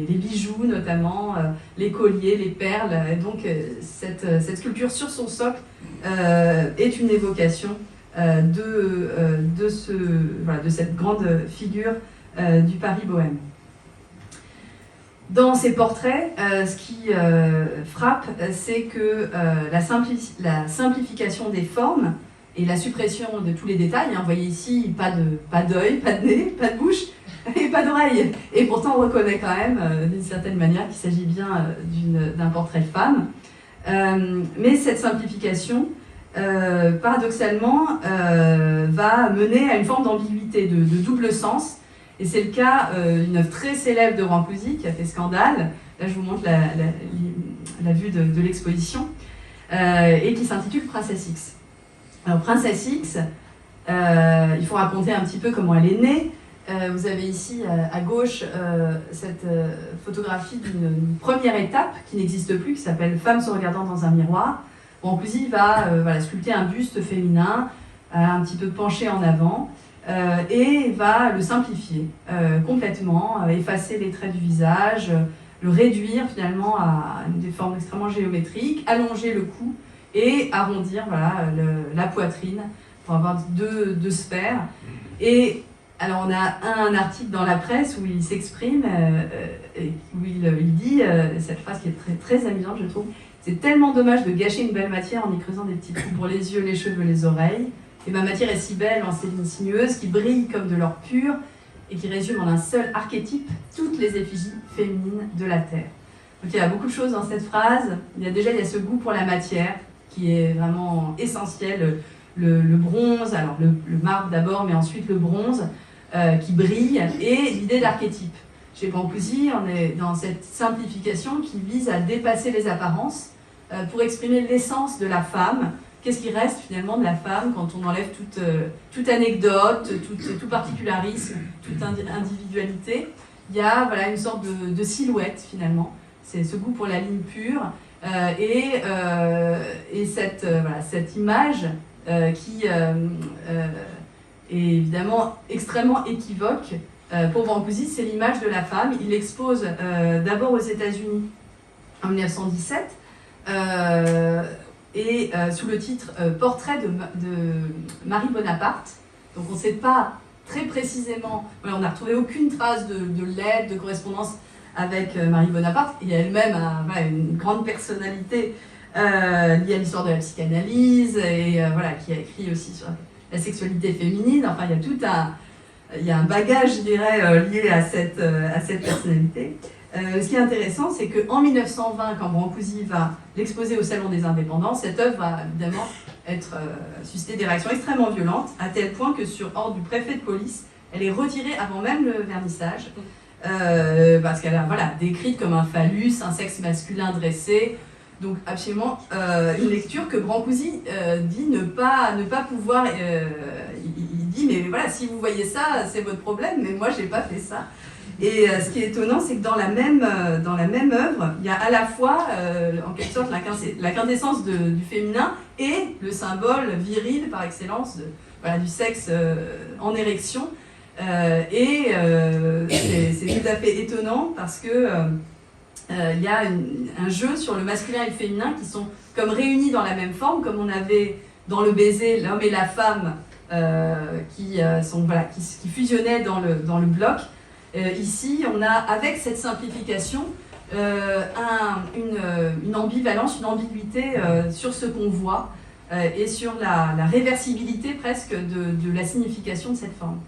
bijoux notamment, les colliers, les perles. Et donc cette sculpture sur son socle est une évocation de cette grande figure du Paris bohème. Dans ces portraits, ce qui frappe, c'est que la simplification des formes et la suppression de tous les détails. Vous voyez ici, pas d'œil, pas de nez, pas de bouche et pas d'oreille. Et pourtant, on reconnaît quand même, d'une certaine manière, qu'il s'agit bien d'un portrait de femme. Mais cette simplification, paradoxalement, va mener à une forme d'ambiguïté, de double sens. Et c'est le cas d'une œuvre très célèbre de Brancusi, qui a fait scandale. Là, je vous montre la vue de l'exposition, et qui s'intitule Princess X. Alors, Princess X, il faut raconter un petit peu comment elle est née. Vous avez ici à gauche cette photographie d'une première étape qui n'existe plus, qui s'appelle Femme se regardant dans un miroir. Brancusi va sculpter un buste féminin, un petit peu penché en avant, et va le simplifier complètement, effacer les traits du visage, le réduire finalement à des formes extrêmement géométriques, allonger le cou, et arrondir la poitrine pour avoir deux sphères. Et alors on a un article dans la presse où il s'exprime, où il dit cette phrase qui est très, très amusante, je trouve: c'est tellement dommage de gâcher une belle matière en y creusant des petits trous pour les yeux, les cheveux, les oreilles. Et ma matière est si belle en céline sinueuse qui brille comme de l'or pur et qui résume en un seul archétype toutes les effigies féminines de la terre. Donc il y a beaucoup de choses dans cette phrase. Il y a ce goût pour la matière qui est vraiment essentiel, le bronze, alors le marbre d'abord, mais ensuite le bronze qui brille, et l'idée d'archétype. Chez Brancusi, on est dans cette simplification qui vise à dépasser les apparences pour exprimer l'essence de la femme. Qu'est-ce qui reste finalement de la femme quand on enlève toute anecdote, tout particularisme, toute individualité? Il y a une sorte de silhouette finalement c'est ce goût pour la ligne pure et cette image qui est évidemment extrêmement équivoque. Pour Brancusi, c'est l'image de la femme. Il l'expose d'abord aux États-Unis en 1917 sous le titre Portrait de Marie Bonaparte. Donc on ne sait pas très précisément, on n'a retrouvé aucune trace de lettre, de correspondance avec Marie Bonaparte. Il y a elle-même une grande personnalité liée à l'histoire de la psychanalyse et qui a écrit aussi sur la sexualité féminine. Enfin, il y a un bagage, je dirais, lié à cette personnalité. Ce qui est intéressant, c'est qu'en 1920, quand Brancusi va l'exposer au Salon des Indépendants, cette œuvre va évidemment susciter des réactions extrêmement violentes, à tel point que sur ordre du préfet de police, elle est retirée avant même le vernissage, parce qu'elle a décrite comme un phallus, un sexe masculin dressé. Donc absolument une lecture que Brancusi dit ne pas pouvoir. Il dit mais voilà, si vous voyez ça, c'est votre problème, mais moi j'ai pas fait ça. Et ce qui est étonnant, c'est que dans la même œuvre, il y a à la fois en quelque sorte la quintessence du féminin et le symbole viril par excellence du sexe en érection. C'est tout à fait étonnant parce que il y a un jeu sur le masculin et le féminin qui sont comme réunis dans la même forme, comme on avait dans le baiser l'homme et la femme qui fusionnaient dans le bloc. Ici, on a, avec cette simplification, une ambivalence, une ambiguïté sur ce qu'on voit et sur la réversibilité presque de la signification de cette forme.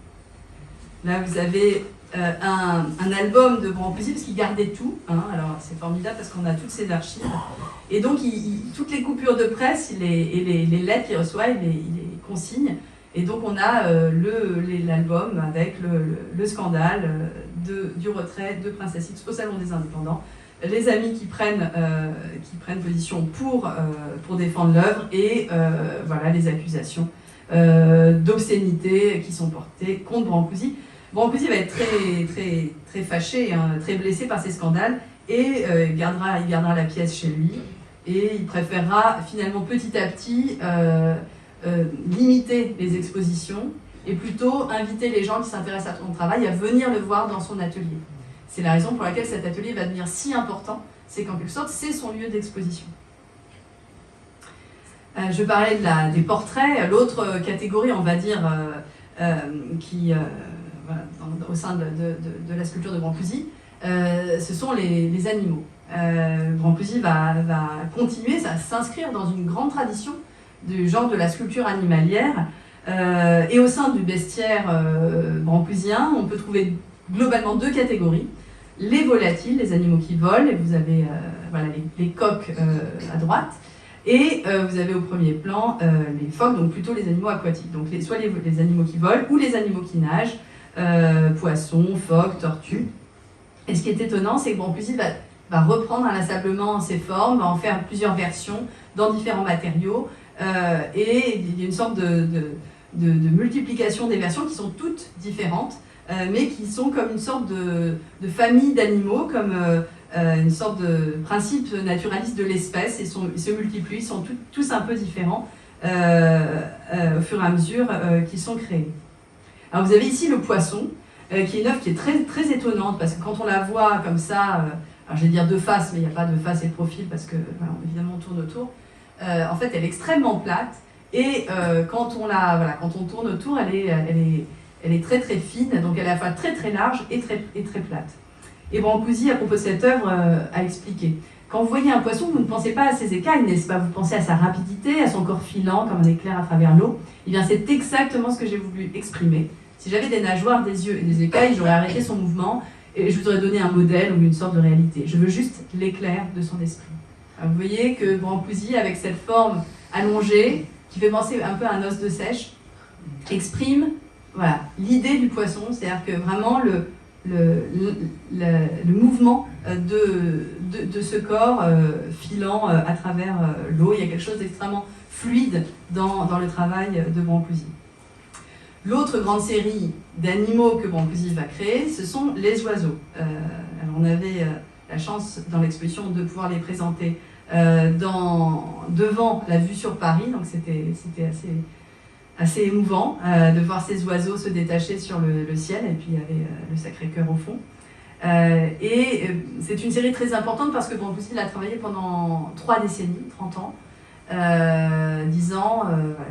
Là, vous avez un album de Brancusi, parce qu'il gardait tout. Alors, c'est formidable parce qu'on a toutes ces archives. Et donc, toutes les coupures de presse et les lettres qu'il reçoit, il les consigne. Et donc on a l'album avec le scandale du retrait de Princesse X au Salon des Indépendants, les amis qui prennent position pour défendre l'œuvre et les accusations d'obscénité qui sont portées contre Brancusi. Brancusi va être très, très, très fâché, très blessé par ces scandales et il gardera la pièce chez lui et il préférera finalement petit à petit limiter les expositions et plutôt inviter les gens qui s'intéressent à son travail à venir le voir dans son atelier. C'est la raison pour laquelle cet atelier va devenir si important, c'est qu'en quelque sorte, c'est son lieu d'exposition. Je parlais des portraits, l'autre catégorie, on va dire, au sein de la sculpture de Brancusi, ce sont les animaux. Brancusi va continuer à s'inscrire dans une grande tradition du genre de la sculpture animalière. Et au sein du bestiaire brancuisien, on peut trouver globalement deux catégories. Les volatiles, les animaux qui volent, et vous avez les coqs à droite, et vous avez au premier plan les phoques, donc plutôt les animaux aquatiques. Donc soit les animaux qui volent ou les animaux qui nagent, poissons, phoques, tortues. Et ce qui est étonnant, c'est que Brancusi va reprendre inlassablement ces formes, va en faire plusieurs versions dans différents matériaux, et il y a une sorte de multiplication des versions qui sont toutes différentes, mais qui sont comme une sorte de famille d'animaux, comme une sorte de principe naturaliste de l'espèce, et ils se multiplient, ils sont tous un peu différents au fur et à mesure qu'ils sont créés. Alors vous avez ici le poisson, qui est une œuvre qui est très, très étonnante, parce que quand on la voit comme ça, alors je vais dire de face, mais il n'y a pas de face et de profil, parce que évidemment on tourne autour, en fait elle est extrêmement plate, et quand on tourne autour, elle est très très fine, donc elle est à la fois très très large et très plate. Et Brancusi, à propos de cette œuvre, a expliqué. Quand vous voyez un poisson, vous ne pensez pas à ses écailles, n'est-ce pas? Vous pensez à sa rapidité, à son corps filant comme un éclair à travers l'eau. Eh bien, c'est exactement ce que j'ai voulu exprimer. Si j'avais des nageoires, des yeux et des écailles, j'aurais arrêté son mouvement et je vous aurais donné un modèle ou une sorte de réalité. Je veux juste l'éclair de son esprit. Alors, vous voyez que Brancusi, avec cette forme allongée, qui fait penser un peu à un os de sèche, exprime l'idée du poisson, c'est-à-dire que vraiment le mouvement de ce corps filant à travers l'eau. Il y a quelque chose d'extrêmement fluide dans le travail de Brancusi. L'autre grande série d'animaux que Brancusi va créer, ce sont les oiseaux. Alors on avait la chance dans l'exposition de pouvoir les présenter devant la vue sur Paris, donc c'était assez émouvant de voir ces oiseaux se détacher sur le ciel, et puis il y avait le Sacré-Cœur au fond. C'est une série très importante parce que Brancusi l'a travaillé pendant 3 décennies, 30 ans, disant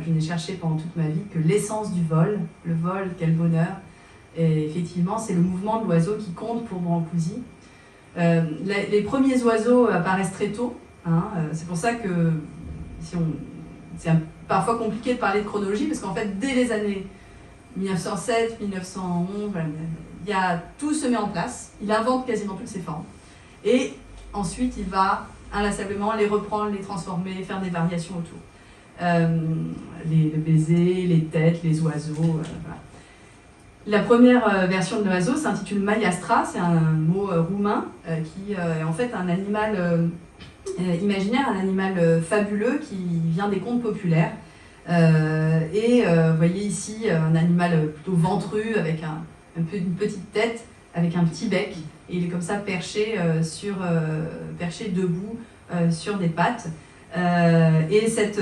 je n'ai cherché pendant toute ma vie que l'essence du vol, le vol, quel bonheur. Et effectivement, c'est le mouvement de l'oiseau qui compte pour Brancusi. Les premiers oiseaux apparaissent très tôt, hein, c'est pour ça que c'est parfois compliqué de parler de chronologie, parce qu'en fait, dès les années 1907, 1911, tout se met en place, il invente quasiment toutes ses formes, et ensuite il va inlassablement les reprendre, les transformer, faire des variations autour. Les baisers, les têtes, les oiseaux, voilà. La première version de l'oiseau s'intitule Maiastra, c'est un mot roumain qui est en fait un animal imaginaire, un animal fabuleux qui vient des contes populaires. Vous voyez ici un animal plutôt ventru avec une petite tête, avec un petit bec, et il est comme ça perché debout sur des pattes. Et cet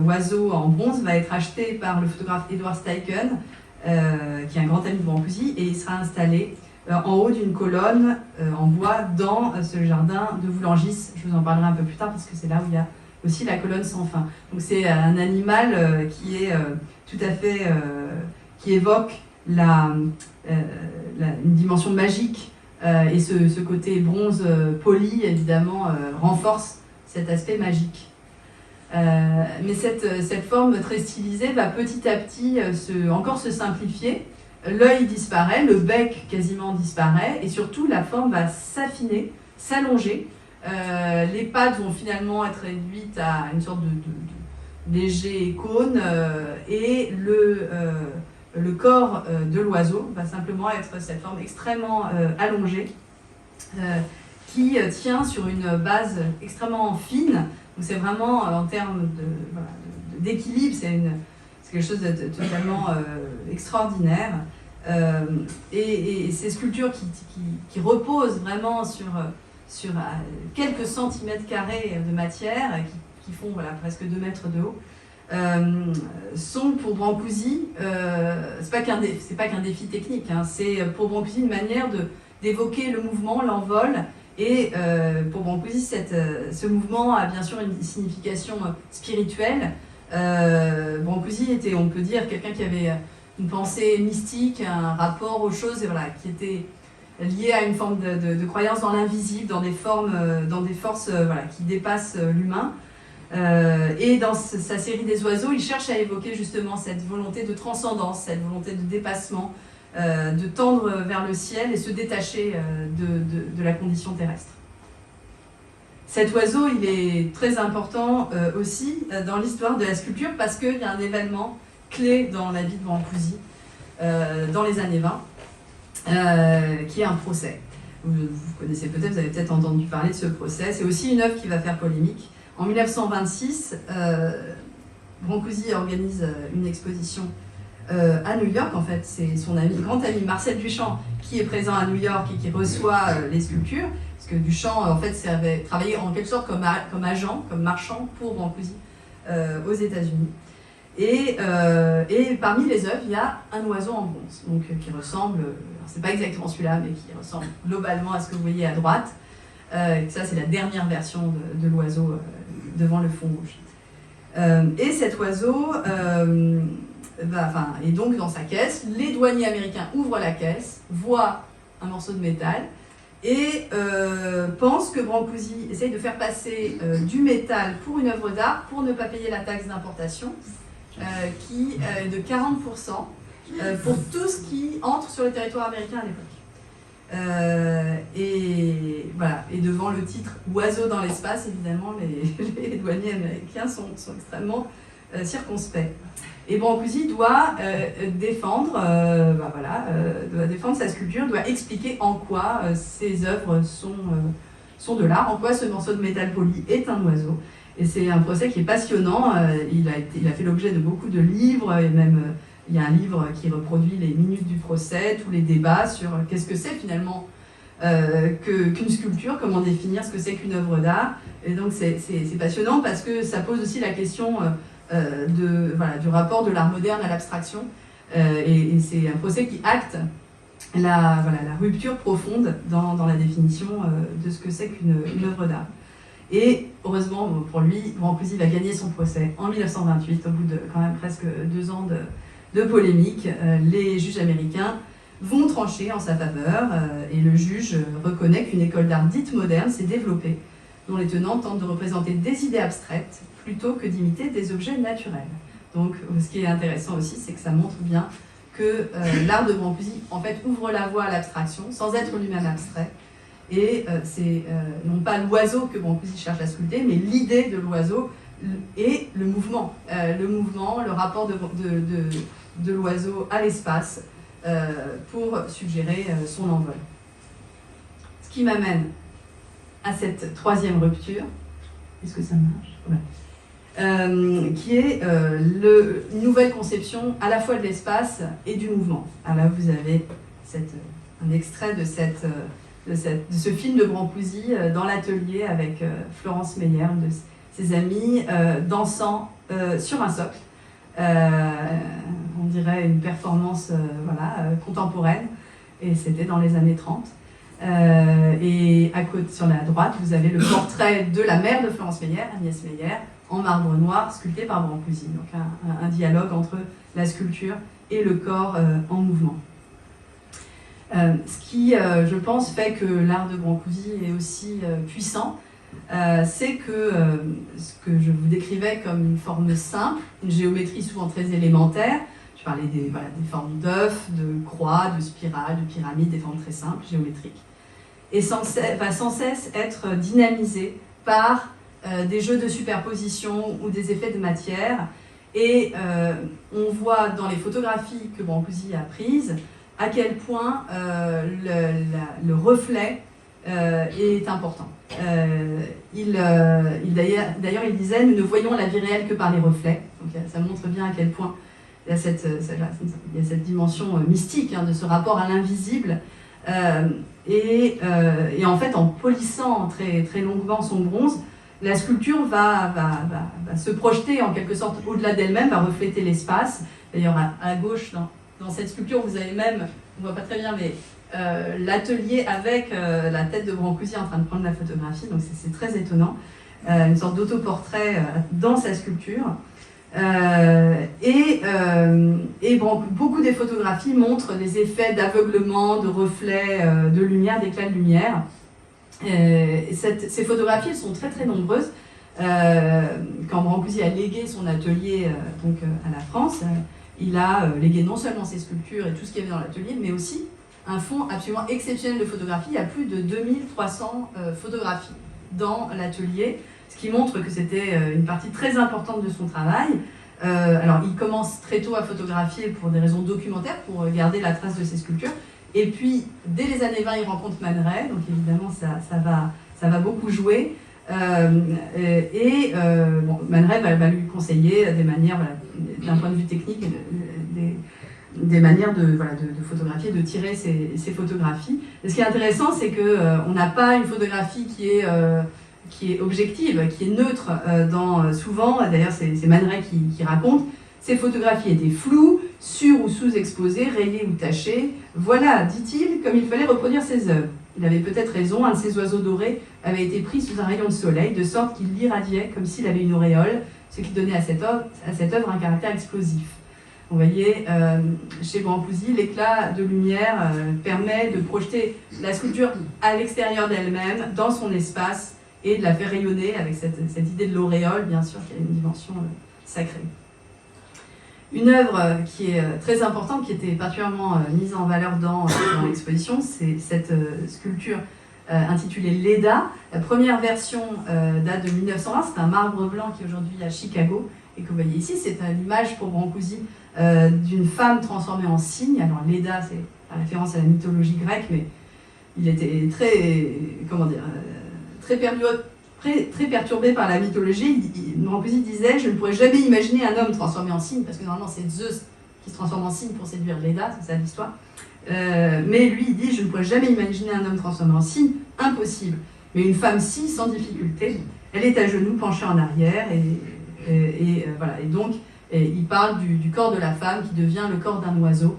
oiseau en bronze va être acheté par le photographe Edward Steichen, qui est un grand ami de Brancusi, et il sera installé en haut d'une colonne en bois dans ce jardin de Voulangis. Je vous en parlerai un peu plus tard parce que c'est là où il y a aussi la colonne sans fin. Donc c'est un animal qui est tout à fait qui évoque une dimension magique, et ce côté bronze poli évidemment renforce cet aspect magique. Mais cette forme très stylisée va petit à petit encore se simplifier. L'œil disparaît, le bec quasiment disparaît, et surtout la forme va s'affiner, s'allonger. Les pattes vont finalement être réduites à une sorte de léger cône, et le corps de l'oiseau va simplement être cette forme extrêmement allongée, qui tient sur une base extrêmement fine. Donc c'est vraiment en termes d'équilibre, c'est quelque chose de totalement extraordinaire. Et ces sculptures qui reposent vraiment sur quelques centimètres carrés de matière, qui font presque 2 mètres de haut, sont pour Brancusi, c'est pas qu'un défi technique, hein, c'est pour Brancusi une manière d'évoquer le mouvement, l'envol. Et pour Brancusi, ce mouvement a bien sûr une signification spirituelle. Brancusi était, on peut dire, quelqu'un qui avait une pensée mystique, un rapport aux choses, qui était lié à une forme de croyance dans l'invisible, dans des forces qui dépassent l'humain. Et dans sa série des oiseaux, il cherche à évoquer justement cette volonté de transcendance, cette volonté de dépassement, de tendre vers le ciel et se détacher de la condition terrestre. Cet oiseau, il est très important aussi dans l'histoire de la sculpture, parce qu'il y a un événement clé dans la vie de Brancusi dans les années 20, qui est un procès. Vous connaissez peut-être, vous avez peut-être entendu parler de ce procès. C'est aussi une œuvre qui va faire polémique. En 1926, Brancusi organise une exposition à New York. En fait, c'est son grand ami Marcel Duchamp qui est présent à New York et qui reçoit les sculptures, parce que Duchamp en fait travaillait en quelque sorte comme agent, comme marchand pour Brancusi aux États-Unis. Et parmi les œuvres, il y a un oiseau en bronze, donc qui ressemble, c'est pas exactement celui-là, mais qui ressemble globalement à ce que vous voyez à droite. Ça, c'est la dernière version de l'oiseau devant le fond rouge. Et cet oiseau est donc dans sa caisse. Les douaniers américains ouvrent la caisse, voient un morceau de métal et pensent que Brancusi essaye de faire passer du métal pour une œuvre d'art pour ne pas payer la taxe d'importation, qui est de 40% pour tout ce qui entre sur le territoire américain à l'époque. Et devant le titre « Oiseau dans l'espace », évidemment, les douaniers américains sont extrêmement circonspects. Et Brancusi doit défendre sa sculpture, doit expliquer en quoi ses œuvres sont de l'art, en quoi ce morceau de métal poli est un oiseau. Et c'est un procès qui est passionnant. Il a fait l'objet de beaucoup de livres, et même il y a un livre qui reproduit les minutes du procès, tous les débats sur qu'est-ce que c'est finalement qu'une sculpture, comment définir ce que c'est qu'une œuvre d'art. Et donc c'est passionnant parce que ça pose aussi la question du rapport de l'art moderne à l'abstraction. Et c'est un procès qui acte la rupture profonde dans la définition de ce que c'est qu'une œuvre d'art. Et heureusement pour lui, Brancusi va gagner son procès en 1928, au bout de quand même presque 2 ans de polémique. Les juges américains vont trancher en sa faveur et le juge reconnaît qu'une école d'art dite moderne s'est développée, dont les tenants tentent de représenter des idées abstraites plutôt que d'imiter des objets naturels. Donc ce qui est intéressant aussi, c'est que ça montre bien que l'art de Brancusi en fait ouvre la voie à l'abstraction sans être lui-même abstrait. Et c'est non pas l'oiseau que Brancusi cherche à sculpter, mais l'idée de l'oiseau et le mouvement, le rapport de l'oiseau à l'espace pour suggérer son envol. Ce qui m'amène à cette 3e rupture, est-ce que ça marche? Ouais. Qui est une nouvelle conception à la fois de l'espace et du mouvement. Alors là, vous avez un extrait de ce film de Brancusi dans l'atelier avec Florence Meyer, de ses amis, dansant sur un socle. On dirait une performance contemporaine, et c'était dans les années 30. Et à côté, sur la droite, vous avez le portrait de la mère de Florence Meyer, Agnès Meyer, en marbre noir, sculpté par Brancusi. Donc un dialogue entre la sculpture et le corps en mouvement. Ce qui, je pense, fait que l'art de Brancusi est aussi puissant, c'est que ce que je vous décrivais comme une forme simple, une géométrie souvent très élémentaire, je parlais des formes d'œufs, de croix, de spirales, de pyramides, des formes très simples, géométriques, et va sans cesse être dynamisée par des jeux de superposition ou des effets de matière. Et on voit dans les photographies que Brancusi a prises à quel point le reflet est important. D'ailleurs, il disait « Nous ne voyons la vie réelle que par les reflets ». Donc ça montre bien à quel point il y a cette dimension mystique de ce rapport à l'invisible. Et en fait, en polissant très, très longuement son bronze, la sculpture va se projeter en quelque sorte au-delà d'elle-même, va refléter l'espace. D'ailleurs, à gauche, dans cette sculpture, vous avez même, on ne voit pas très bien, mais l'atelier avec la tête de Brancusi en train de prendre la photographie, donc c'est très étonnant. Une sorte d'autoportrait dans sa sculpture. Beaucoup des photographies montrent des effets d'aveuglement, de reflets, de lumière, d'éclats de lumière. Ces photographies, elles sont très très nombreuses. Quand Brancusi a légué son atelier à la France, il a légué non seulement ses sculptures et tout ce qu'il y avait dans l'atelier, mais aussi un fonds absolument exceptionnel de photographies. Il y a plus de 2300 photographies dans l'atelier, ce qui montre que c'était une partie très importante de son travail. Alors, il commence très tôt à photographier pour des raisons documentaires, pour garder la trace de ses sculptures. Et puis, dès les années 20, il rencontre Man Ray, donc évidemment, ça va beaucoup jouer. Man Ray va lui conseiller des manières, d'un point de vue technique, des manières de photographier, de tirer ces photographies. Et ce qui est intéressant, c'est qu'on n'a pas une photographie qui est objective, qui est neutre. Souvent, d'ailleurs c'est Man Ray qui raconte, ces photographies étaient floues, sur- ou sous-exposées, rayées ou tachées. Voilà, dit-il, comme il fallait reproduire ses œuvres. Il avait peut-être raison, un de ces oiseaux dorés avait été pris sous un rayon de soleil, de sorte qu'il l'irradiait comme s'il avait une auréole, ce qui donnait à cette œuvre un caractère explosif. Vous voyez, chez Brancusi, l'éclat de lumière permet de projeter la sculpture à l'extérieur d'elle-même, dans son espace, et de la faire rayonner avec cette idée de l'auréole, bien sûr, qui a une dimension sacrée. Une œuvre qui est très importante, qui était particulièrement mise en valeur dans l'exposition, c'est cette sculpture intitulée Leda. La première version date de 1920, c'est un marbre blanc qui est aujourd'hui à Chicago, et que vous voyez ici, c'est une image pour Brancusi d'une femme transformée en cygne. Alors Leda, c'est la référence à la mythologie grecque, mais il était très, très perturbé par la mythologie. Brancusi disait « Je ne pourrais jamais imaginer un homme transformé en cygne », parce que normalement c'est Zeus qui se transforme en cygne pour séduire Leda, c'est ça l'histoire. Mais lui, il dit, je ne pourrais jamais imaginer un homme transformé en cygne, impossible. Mais une femme si, sans difficulté, elle est à genoux, penchée en arrière, voilà. Et donc, il parle du corps de la femme qui devient le corps d'un oiseau.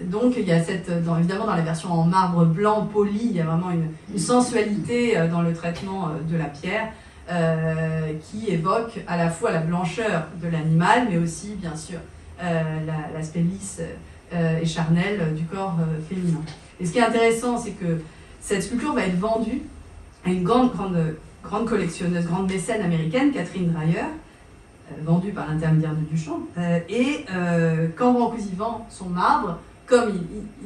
Donc, il y a évidemment dans la version en marbre blanc poli, il y a vraiment une sensualité dans le traitement de la pierre qui évoque à la fois la blancheur de l'animal, mais aussi, bien sûr, l'aspect lisse et charnel du corps féminin. Et ce qui est intéressant, c'est que cette sculpture va être vendue à une grande collectionneuse, grande mécène américaine, Catherine Dreyer, vendue par l'intermédiaire de Duchamp. Quand Brancusi vend son marbre, comme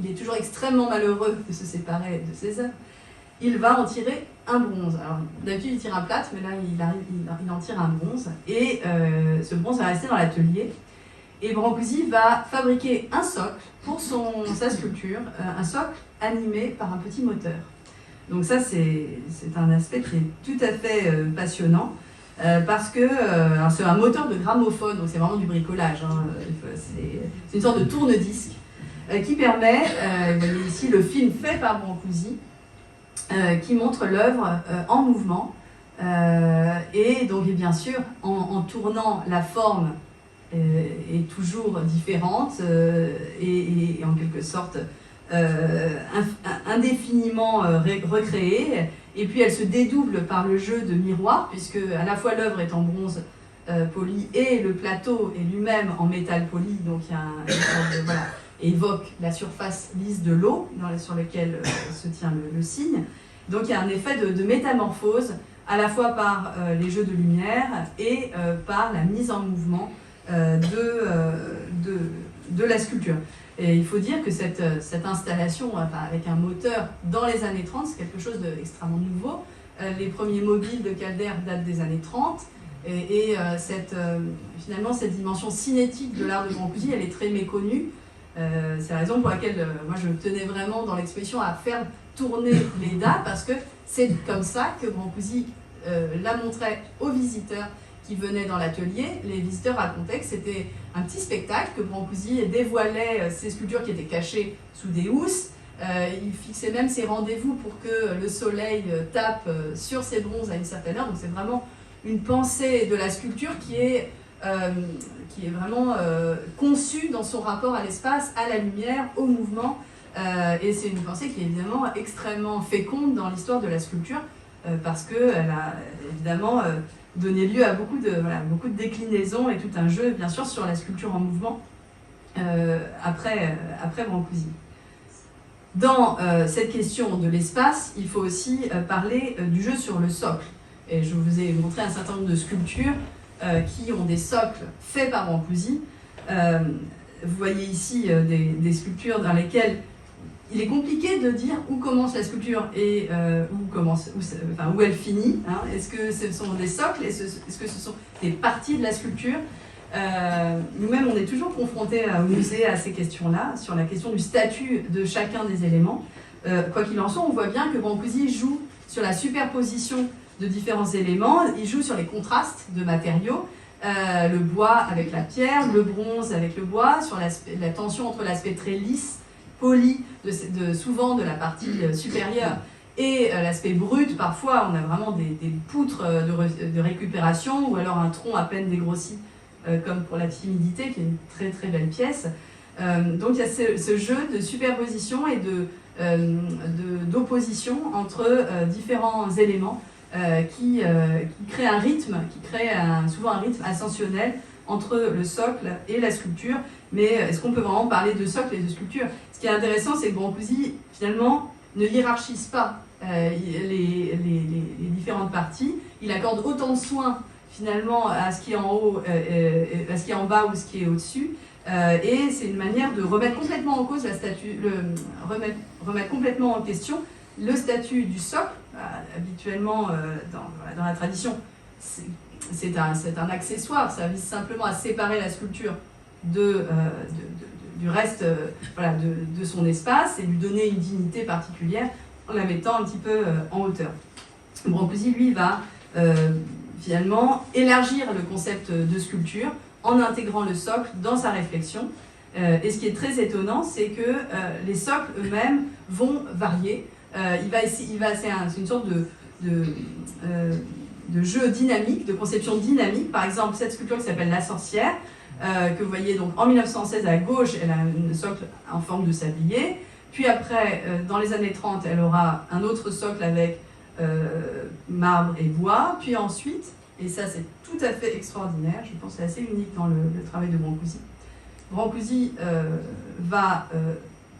il est toujours extrêmement malheureux de se séparer de ses œuvres, il va en tirer un bronze. Alors, d'habitude, il tire un plâtre, mais là, il en tire un bronze. Et ce bronze va rester dans l'atelier. Et Brancusi va fabriquer un socle pour sa sculpture, un socle animé par un petit moteur. Donc ça, c'est un aspect qui est tout à fait passionnant, parce que c'est un moteur de gramophone, donc c'est vraiment du bricolage. C'est une sorte de tourne-disque qui permet, vous voyez ici le film fait par Brancusi, qui montre l'œuvre en mouvement, et donc bien sûr en tournant la forme est toujours différente et en quelque sorte indéfiniment recréée, et puis elle se dédouble par le jeu de miroir, puisque à la fois l'œuvre est en bronze poli et le plateau est lui-même en métal poli, donc il y a voilà, évoque la surface lisse de l'eau sur laquelle se tient le cygne. Donc il y a un effet de métamorphose à la fois par les jeux de lumière et par la mise en mouvement de la sculpture. Et il faut dire que cette installation avec un moteur dans les années 30, c'est quelque chose d'extrêmement nouveau. Les premiers mobiles de Calder datent des années 30, finalement cette dimension cinétique de l'art de Brancusi, elle est très méconnue. C'est la raison pour laquelle moi je tenais vraiment dans l'exposition à faire tourner les dates, parce que c'est comme ça que Brancusi la montrait aux visiteurs qui venaient dans l'atelier. Les visiteurs racontaient que c'était un petit spectacle, que Brancusi dévoilait ses sculptures qui étaient cachées sous des housses. Il fixait même ses rendez-vous pour que le soleil tape sur ses bronzes à une certaine heure. Donc c'est vraiment une pensée de la sculpture qui est vraiment conçue dans son rapport à l'espace, à la lumière, au mouvement. Et c'est une pensée qui est évidemment extrêmement féconde dans l'histoire de la sculpture, parce qu'elle a évidemment donné lieu à beaucoup de déclinaisons et tout un jeu, bien sûr, sur la sculpture en mouvement après Brancusi. Dans cette question de l'espace, il faut aussi parler du jeu sur le socle. Et je vous ai montré un certain nombre de sculptures qui ont des socles faits par Brancusi. Vous voyez ici des sculptures dans lesquelles il est compliqué de dire où commence la sculpture et où elle finit. Hein. Est-ce que ce sont des socles? Est-ce que ce sont des parties de la sculpture? Nous-mêmes, on est toujours confrontés au musée à ces questions-là, sur la question du statut de chacun des éléments. Quoi qu'il en soit, on voit bien que Brancusi joue sur la superposition de différents éléments, il joue sur les contrastes de matériaux, le bois avec la pierre, le bronze avec le bois, sur la tension entre l'aspect très lisse, poli, souvent de la partie supérieure, et l'aspect brut. Parfois, on a vraiment des poutres de récupération, ou alors un tronc à peine dégrossi, comme pour la timidité, qui est une très très belle pièce. Donc il y a ce jeu de superposition et d'opposition entre différents éléments qui crée un rythme, souvent un rythme ascensionnel entre le socle et la sculpture. Mais est-ce qu'on peut vraiment parler de socle et de sculpture? Ce qui est intéressant, c'est que Brancusi, finalement, ne hiérarchise pas les différentes parties. Il accorde autant de soin, finalement, à ce qui est en haut, à ce qui est en bas ou ce qui est au-dessus. Et c'est une manière de remettre complètement en cause remettre complètement en question le statut du socle. Habituellement, dans la tradition, c'est un accessoire, ça vise simplement à séparer la sculpture du reste de son espace et lui donner une dignité particulière en la mettant un petit peu en hauteur. Brancusi, lui, va finalement élargir le concept de sculpture en intégrant le socle dans sa réflexion. Et ce qui est très étonnant, c'est que les socles eux-mêmes vont varier. C'est une sorte de jeu dynamique, de conception dynamique. Par exemple, cette sculpture qui s'appelle La Sorcière, que vous voyez donc en 1916 à gauche, elle a un socle en forme de sablier. Puis après, dans les années 30, elle aura un autre socle avec marbre et bois. Puis ensuite, et ça c'est tout à fait extraordinaire, je pense que c'est assez unique dans le travail de Brancusi. Brancusi va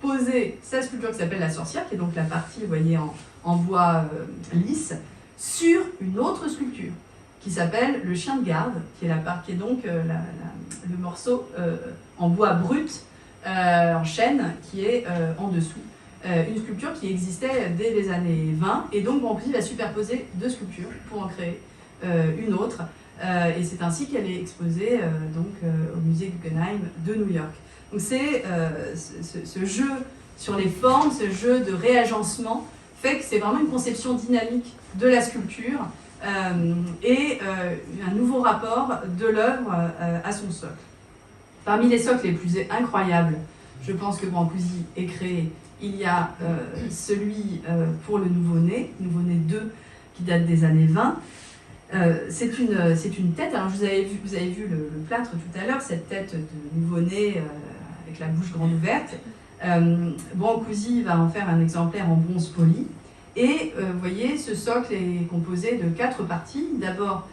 poser sa sculpture qui s'appelle La Sorcière, qui est donc la partie, vous voyez, en bois lisse, sur une autre sculpture qui s'appelle Le Chien de Garde, qui est donc le morceau en bois brut, en chêne, qui est en dessous. Une sculpture qui existait dès les années 20, et donc Brancusi va superposer deux sculptures pour en créer une autre. Et c'est ainsi qu'elle est exposée au musée Guggenheim de New York. Donc c'est ce jeu sur les formes, ce jeu de réagencement, fait que c'est vraiment une conception dynamique de la sculpture et un nouveau rapport de l'œuvre à son socle. Parmi les socles les plus incroyables, je pense que Brancusi ait créé, il y a celui pour le Nouveau-né 2, qui date des années 20. C'est une tête, alors vous avez vu le plâtre tout à l'heure, cette tête de nouveau-né avec la bouche grande ouverte. Brancusi va en faire un exemplaire en bronze poli. Et vous voyez, ce socle est composé de 4 parties. D'abord,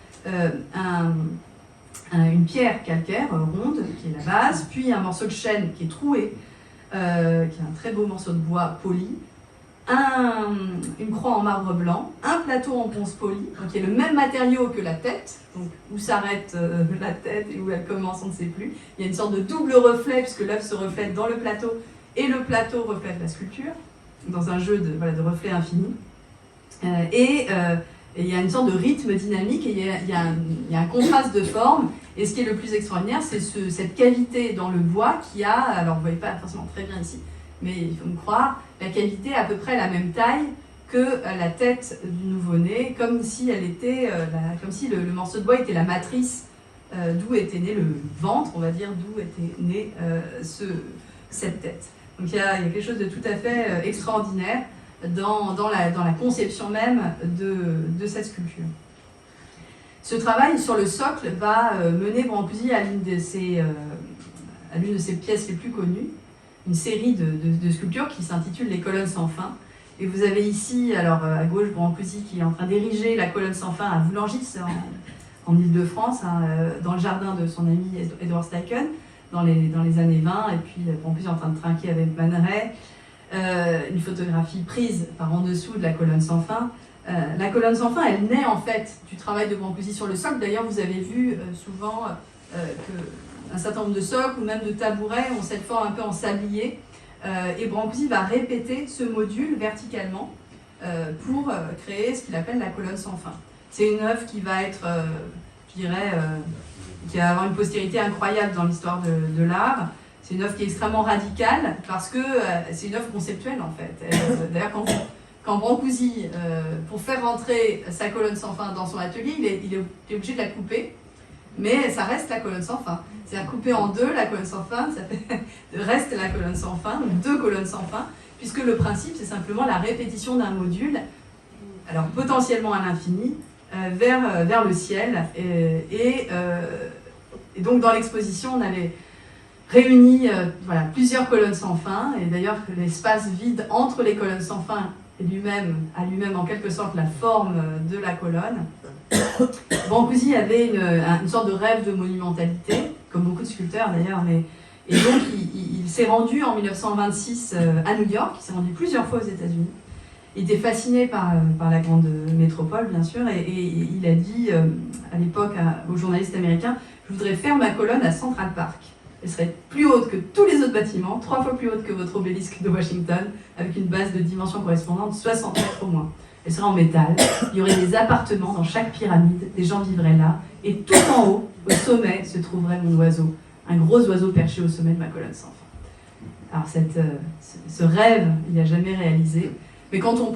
une pierre calcaire ronde, qui est la base, puis un morceau de chêne qui est troué, qui est un très beau morceau de bois poli, une croix en marbre blanc, un plateau en bronze poli, donc qui est le même matériau que la tête, donc où s'arrête la tête et où elle commence, on ne sait plus. Il y a une sorte de double reflet, puisque l'œuvre se reflète dans le plateau, et le plateau reflète la sculpture, dans un jeu de reflets infinis. Et il y a une sorte de rythme dynamique, et il y a un contraste de forme. Et ce qui est le plus extraordinaire, c'est cette cavité dans le bois qui a, alors vous ne voyez pas forcément très bien ici, mais il faut me croire, la cavité à peu près la même taille que la tête du nouveau-né, comme si le morceau de bois était la matrice d'où était né le ventre, on va dire, d'où était née cette tête. Donc il y a quelque chose de tout à fait extraordinaire dans la conception même de cette sculpture. Ce travail sur le socle va mener Brancusi à l'une de ses pièces les plus connues, une série de sculptures qui s'intitule Les colonnes sans fin. Et vous avez ici, alors à gauche, Brancusi qui est en train d'ériger la colonne sans fin à Voulangis, en Île-de-France, dans le jardin de son ami Edward Steichen, dans les années 20, et puis Brancusi est en train de trinquer avec Man Ray, une photographie prise par en dessous de la colonne sans fin. La colonne sans fin, elle naît en fait du travail de Brancusi sur le socle. D'ailleurs, vous avez vu souvent qu'un certain nombre de socles ou même de tabourets ont cette forme un peu en sablier. Et Brancusi va répéter ce module verticalement pour créer ce qu'il appelle la colonne sans fin. C'est une œuvre qui va être, qui va avoir une postérité incroyable dans l'histoire de l'art. C'est une œuvre qui est extrêmement radicale parce que c'est une œuvre conceptuelle en fait. D'ailleurs, quand Brancusi, pour faire rentrer sa colonne sans fin dans son atelier, il est obligé de la couper, mais ça reste la colonne sans fin. C'est-à-dire couper en deux la colonne sans fin, ça reste la colonne sans fin, donc 2 colonnes sans fin, puisque le principe c'est simplement la répétition d'un module, alors potentiellement à l'infini, vers le ciel. Et donc dans l'exposition, on avait réuni plusieurs colonnes sans fin, et d'ailleurs l'espace vide entre les colonnes sans fin a lui-même en quelque sorte la forme de la colonne. Brancusi avait une sorte de rêve de monumentalité, comme beaucoup de sculpteurs d'ailleurs, et donc il s'est rendu en 1926 à New York, il s'est rendu plusieurs fois aux États-Unis. Il était fasciné par la grande métropole, bien sûr, et il a dit à l'époque aux journalistes américains « Je voudrais faire ma colonne à Central Park. Elle serait plus haute que tous les autres bâtiments, 3 fois plus haute que votre obélisque de Washington, avec une base de dimension correspondante, 60 mètres au moins. Elle serait en métal, il y aurait des appartements dans chaque pyramide, des gens vivraient là, et tout en haut, au sommet, se trouverait mon oiseau, un gros oiseau perché au sommet de ma colonne sans fin. » Alors ce rêve, il n'a jamais réalisé. Mais quand on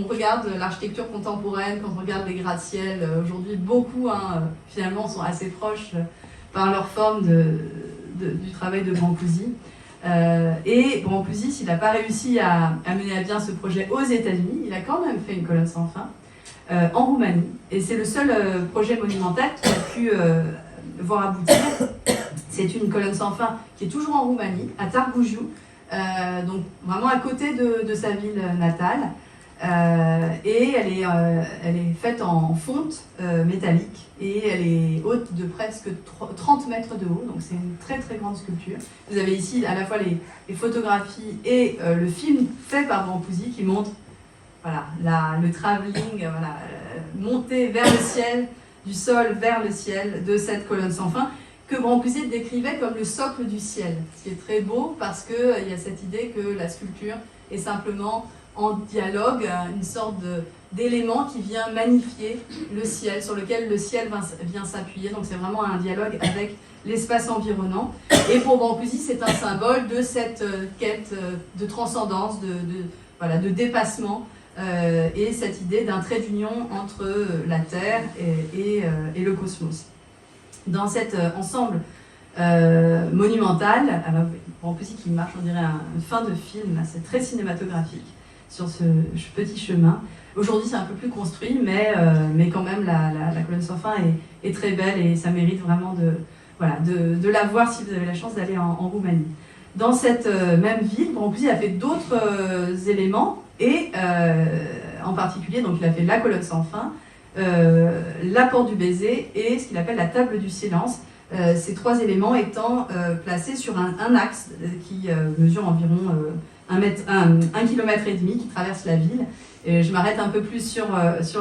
regarde l'architecture contemporaine, quand on regarde les gratte-ciel, aujourd'hui, beaucoup finalement sont assez proches par leur forme du travail de Brancusi. Et Brancusi, s'il n'a pas réussi à mener à bien ce projet aux États-Unis, il a quand même fait une colonne sans fin en Roumanie. Et c'est le seul projet monumental qui a pu voir aboutir. C'est une colonne sans fin qui est toujours en Roumanie, à Târgu, donc vraiment à côté de sa ville natale. Et elle est faite en fonte métallique et elle est haute de presque 30 mètres de haut, donc c'est une très très grande sculpture. Vous avez ici à la fois les photographies et le film fait par Brancusi qui montre voilà, le travelling, voilà, montée vers le ciel, du sol vers le ciel de cette colonne sans fin que Brancusi décrivait comme le socle du ciel, ce qui est très beau parce qu'il y a cette idée que la sculpture est simplement en dialogue, une sorte d'élément qui vient magnifier le ciel, sur lequel le ciel vient s'appuyer. Donc c'est vraiment un dialogue avec l'espace environnant. Et pour Brancusi, c'est un symbole de cette quête de transcendance, de dépassement, et cette idée d'un trait d'union entre la Terre et le cosmos. Dans cet ensemble monumental, alors Brancusi qui marche, on dirait une fin de film, c'est très cinématographique sur ce petit chemin. Aujourd'hui, c'est un peu plus construit, mais quand même, la colonne sans fin est très belle et ça mérite vraiment de la voir si vous avez la chance d'aller en Roumanie. Dans cette même ville, Brancusi a fait d'autres éléments et en particulier, donc il a fait la colonne sans fin, la porte du baiser et ce qu'il appelle la table du silence. Ces trois éléments étant placés sur un axe qui mesure environ 1,5 km qui traverse la ville. Et je m'arrête un peu plus sur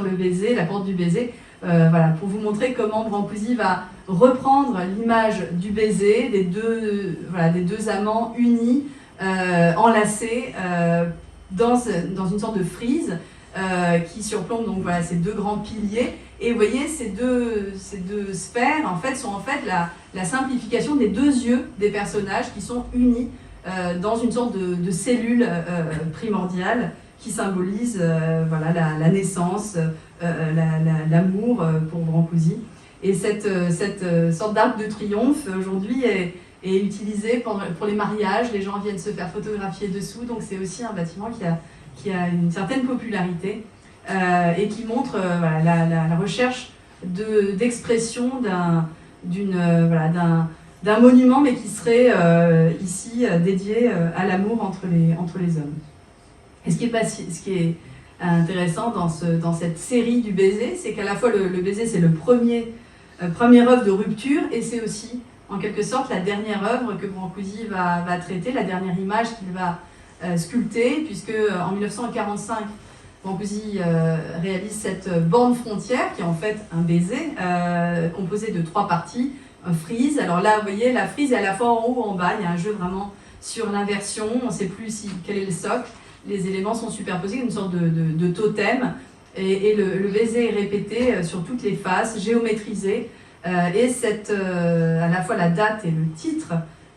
le baiser, la porte du baiser, voilà, pour vous montrer comment Brancusi va reprendre l'image du baiser, des deux amants unis, enlacés, dans une sorte de frise qui surplombe donc, voilà, ces deux grands piliers. Et vous voyez, ces deux sphères en fait, sont en fait la simplification des deux yeux des personnages qui sont unis dans une sorte de cellule primordiale qui symbolise voilà, la naissance, l'amour pour Brancusi. Et cette sorte d'arc de triomphe aujourd'hui est utilisée pour les mariages. Les gens viennent se faire photographier dessous, donc c'est aussi un bâtiment qui a une certaine popularité et qui montre voilà, la recherche d'expression d'un monument, mais qui serait ici dédié à l'amour entre les hommes. Et ce qui est intéressant dans cette série du baiser, c'est qu'à la fois le baiser, c'est le première œuvre de rupture, et c'est aussi, en quelque sorte, la dernière œuvre que Brancusi va traiter, la dernière image qu'il va sculpter, puisque en 1945, Brancusi réalise cette borne frontière, qui est en fait un baiser, composé de 3 parties, frise. Alors là, vous voyez, la frise est à la fois en haut ou en bas, il y a un jeu vraiment sur l'inversion, on ne sait plus quel est le socle, les éléments sont superposés, une sorte de totem, et le baiser est répété sur toutes les faces, géométrisé, et à la fois la date et le titre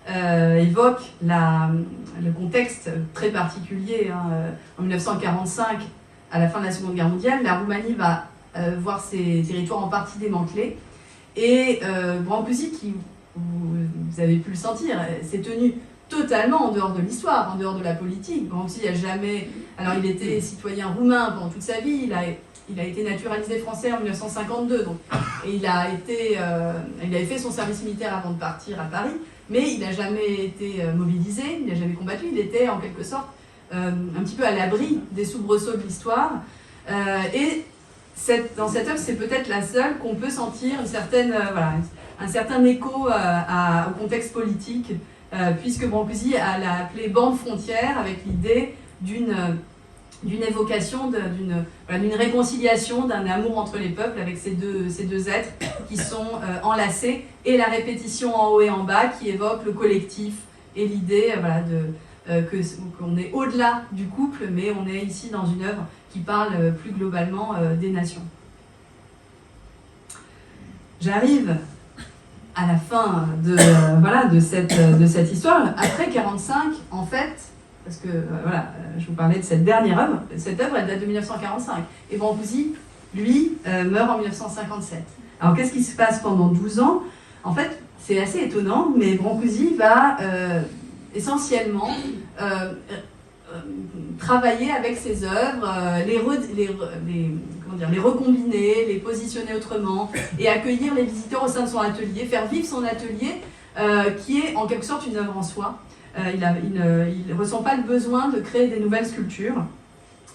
évoquent le contexte très particulier. En 1945, à la fin de la Seconde Guerre mondiale, la Roumanie va voir ses territoires en partie démantelés, et Brancusi, qui, vous avez pu le sentir, s'est tenu totalement en dehors de l'histoire, en dehors de la politique. Brancusi n'a jamais... Alors il était citoyen roumain pendant toute sa vie, il a été naturalisé français en 1952, donc, et il avait fait son service militaire avant de partir à Paris, mais il n'a jamais été mobilisé, il n'a jamais combattu, il était en quelque sorte un petit peu à l'abri des soubresauts de l'histoire. Et dans cette œuvre, c'est peut-être la seule qu'on peut sentir un certain écho au contexte politique, puisque Brancusi a appelé borne frontière avec l'idée d'une évocation, d'une réconciliation, d'un amour entre les peuples avec ces deux êtres qui sont enlacés, et la répétition en haut et en bas qui évoque le collectif et l'idée qu'on est au-delà du couple, mais on est ici dans une œuvre qui parle plus globalement des nations. J'arrive à la fin de cette histoire. Après 45, en fait, parce que je vous parlais de cette dernière œuvre, cette œuvre elle date de 1945, et Brancusi, lui, meurt en 1957. Alors qu'est-ce qui se passe pendant 12 ans? En fait, c'est assez étonnant, mais Brancusi va essentiellement travailler avec ses œuvres, les recombiner, les positionner autrement et accueillir les visiteurs au sein de son atelier, faire vivre son atelier qui est en quelque sorte une œuvre en soi. Il ne ressent pas le besoin de créer des nouvelles sculptures.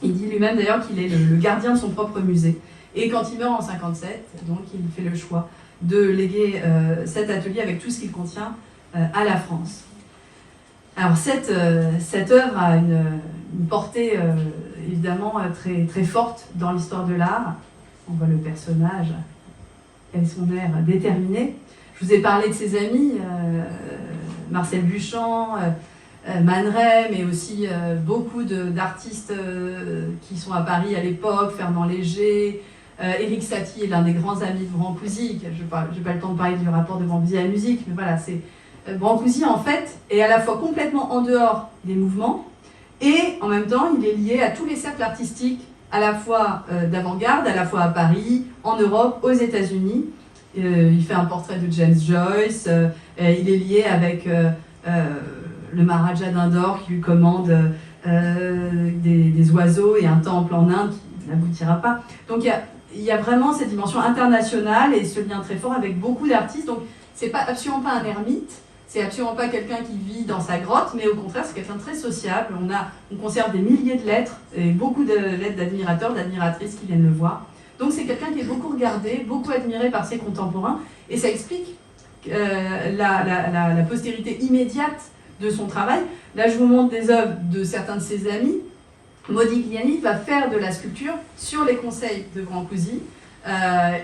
Il dit lui-même d'ailleurs qu'il est le gardien de son propre musée. Et quand il meurt en 1957, donc il fait le choix de léguer cet atelier avec tout ce qu'il contient à la France. Alors cette œuvre a une portée évidemment très, très forte dans l'histoire de l'art. On voit le personnage et son air déterminé. Je vous ai parlé de ses amis, Marcel Duchamp, Man Ray, mais aussi beaucoup d'artistes qui sont à Paris à l'époque, Fernand Léger, Éric Satie est l'un des grands amis de Brancusi. Je n'ai pas le temps de parler du rapport de Brancusi à la musique, mais voilà, Brancusi en fait est à la fois complètement en dehors des mouvements et en même temps il est lié à tous les cercles artistiques, à la fois d'avant-garde, à la fois à Paris, en Europe, aux États-Unis. Il fait un portrait de James Joyce, il est lié avec le Maharaja d'Indore qui lui commande des oiseaux et un temple en Inde qui n'aboutira pas. Donc il y a vraiment cette dimension internationale et ce lien très fort avec beaucoup d'artistes. Donc c'est absolument pas un ermite, c'est absolument pas quelqu'un qui vit dans sa grotte, mais au contraire c'est quelqu'un de très sociable. On conserve des milliers de lettres et beaucoup de lettres d'admirateurs, d'admiratrices qui viennent le voir. Donc c'est quelqu'un qui est beaucoup regardé, beaucoup admiré par ses contemporains et ça explique la postérité immédiate de son travail. Là je vous montre des œuvres de certains de ses amis. Modigliani va faire de la sculpture sur les conseils de Brancusi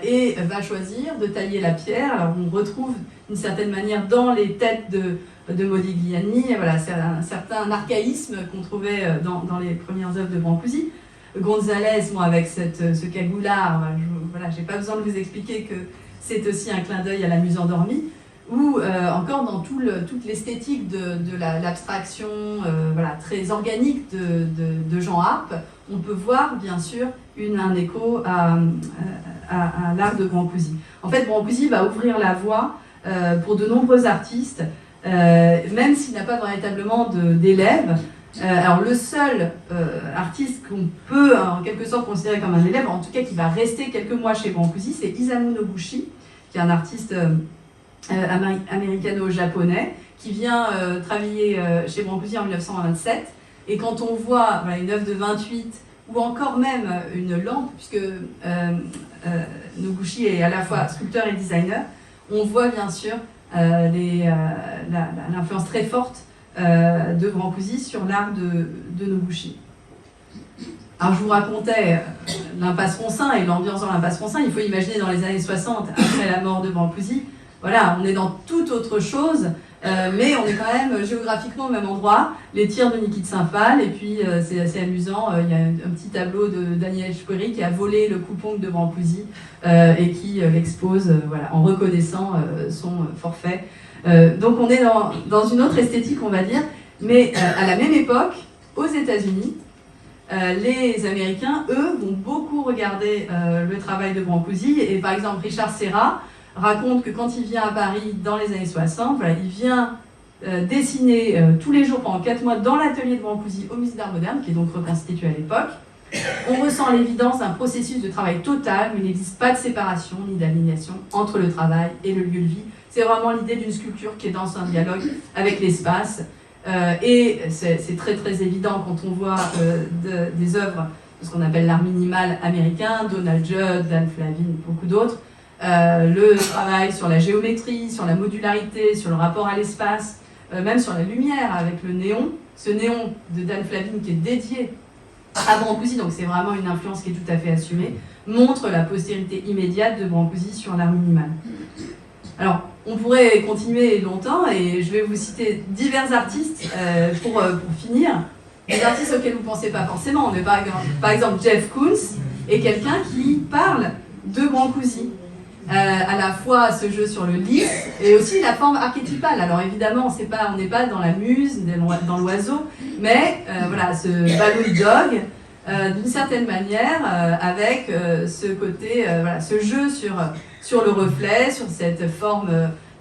et va choisir de tailler la pierre. Alors on retrouve d'une certaine manière dans les têtes de Modigliani, voilà, c'est un certain archaïsme qu'on trouvait dans les premières œuvres de Brancusi. Gonzalez, moi, avec ce cagoulard, voilà, j'ai pas besoin de vous expliquer que c'est aussi un clin d'œil à la Muse endormie, ou encore dans toute l'esthétique de l'abstraction voilà, très organique de Jean Arp, on peut voir bien sûr un écho à l'art de Brancusi. En fait, Brancusi va ouvrir la voie pour de nombreux artistes, même s'il n'a pas véritablement d'élèves. Alors le seul artiste qu'on peut en quelque sorte considérer comme un élève, en tout cas qui va rester quelques mois chez Brancusi, c'est Isamu Noguchi, qui est un artiste américano-japonais, qui vient travailler chez Brancusi en 1927. Et quand on voit voilà, une œuvre de 28, ou encore même une lampe, puisque Noguchi est à la fois sculpteur et designer, on voit bien sûr l'influence très forte de Brancusi sur l'art de Noguchi. Alors je vous racontais l'impasse Ronsin et l'ambiance dans l'impasse Ronsin. Il faut imaginer dans les années 60, après la mort de Brancusi, voilà, on est dans toute autre chose, mais on est quand même géographiquement au même endroit. Les tirs de Niki de Saint-Phal, et puis c'est assez amusant, il y a un petit tableau de Daniel Schwery qui a volé le coupon de Brancusi et qui l'expose voilà, en reconnaissant son forfait. Donc on est dans une autre esthétique, on va dire, mais à la même époque, aux États-Unis, les Américains, eux, vont beaucoup regarder le travail de Brancusi. Et par exemple, Richard Serra raconte que quand il vient à Paris dans les années 60, voilà, il vient dessiner tous les jours pendant 4 mois dans l'atelier de Brancusi au Musée d'Art Moderne, qui est donc reconstitué à l'époque. On ressent l'évidence d'un processus de travail total, mais il n'existe pas de séparation ni d'aliénation entre le travail et le lieu de vie. C'est vraiment l'idée d'une sculpture qui est dans un dialogue avec l'espace. Et c'est très très évident quand on voit des œuvres de ce qu'on appelle l'art minimal américain, Donald Judd, Dan Flavin, beaucoup d'autres. Le travail sur la géométrie, sur la modularité, sur le rapport à l'espace, même sur la lumière avec le néon. Ce néon de Dan Flavin qui est dédié à Brancusi, donc c'est vraiment une influence qui est tout à fait assumée, montre la postérité immédiate de Brancusi sur l'art minimal. Alors, on pourrait continuer longtemps et je vais vous citer divers artistes pour finir. Des artistes auxquels vous ne pensez pas forcément. On est par exemple Jeff Koons est quelqu'un qui parle de Brancusi. À la fois ce jeu sur le lisse et aussi la forme archétypale. Alors évidemment, on n'est pas dans la muse, dans l'oiseau, mais voilà, ce balloon dog, d'une certaine manière, avec ce côté, voilà, ce jeu sur le reflet, sur cette forme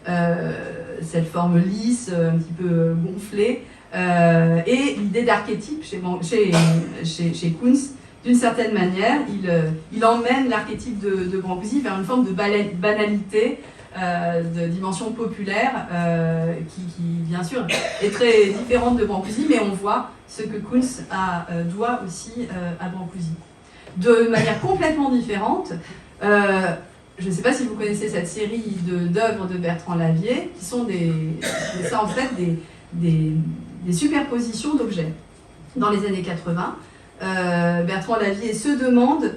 cette forme lisse, un petit peu gonflée, et l'idée d'archétype chez Koons, d'une certaine manière, il emmène l'archétype de Brancusi vers une forme de banalité, de dimension populaire, qui bien sûr est très différente de Brancusi, mais on voit ce que Koons doit aussi à Brancusi. De manière complètement différente, je ne sais pas si vous connaissez cette série d'œuvres de Bertrand Lavier, qui sont en fait des superpositions d'objets. Dans les années 80, Bertrand Lavier se demande,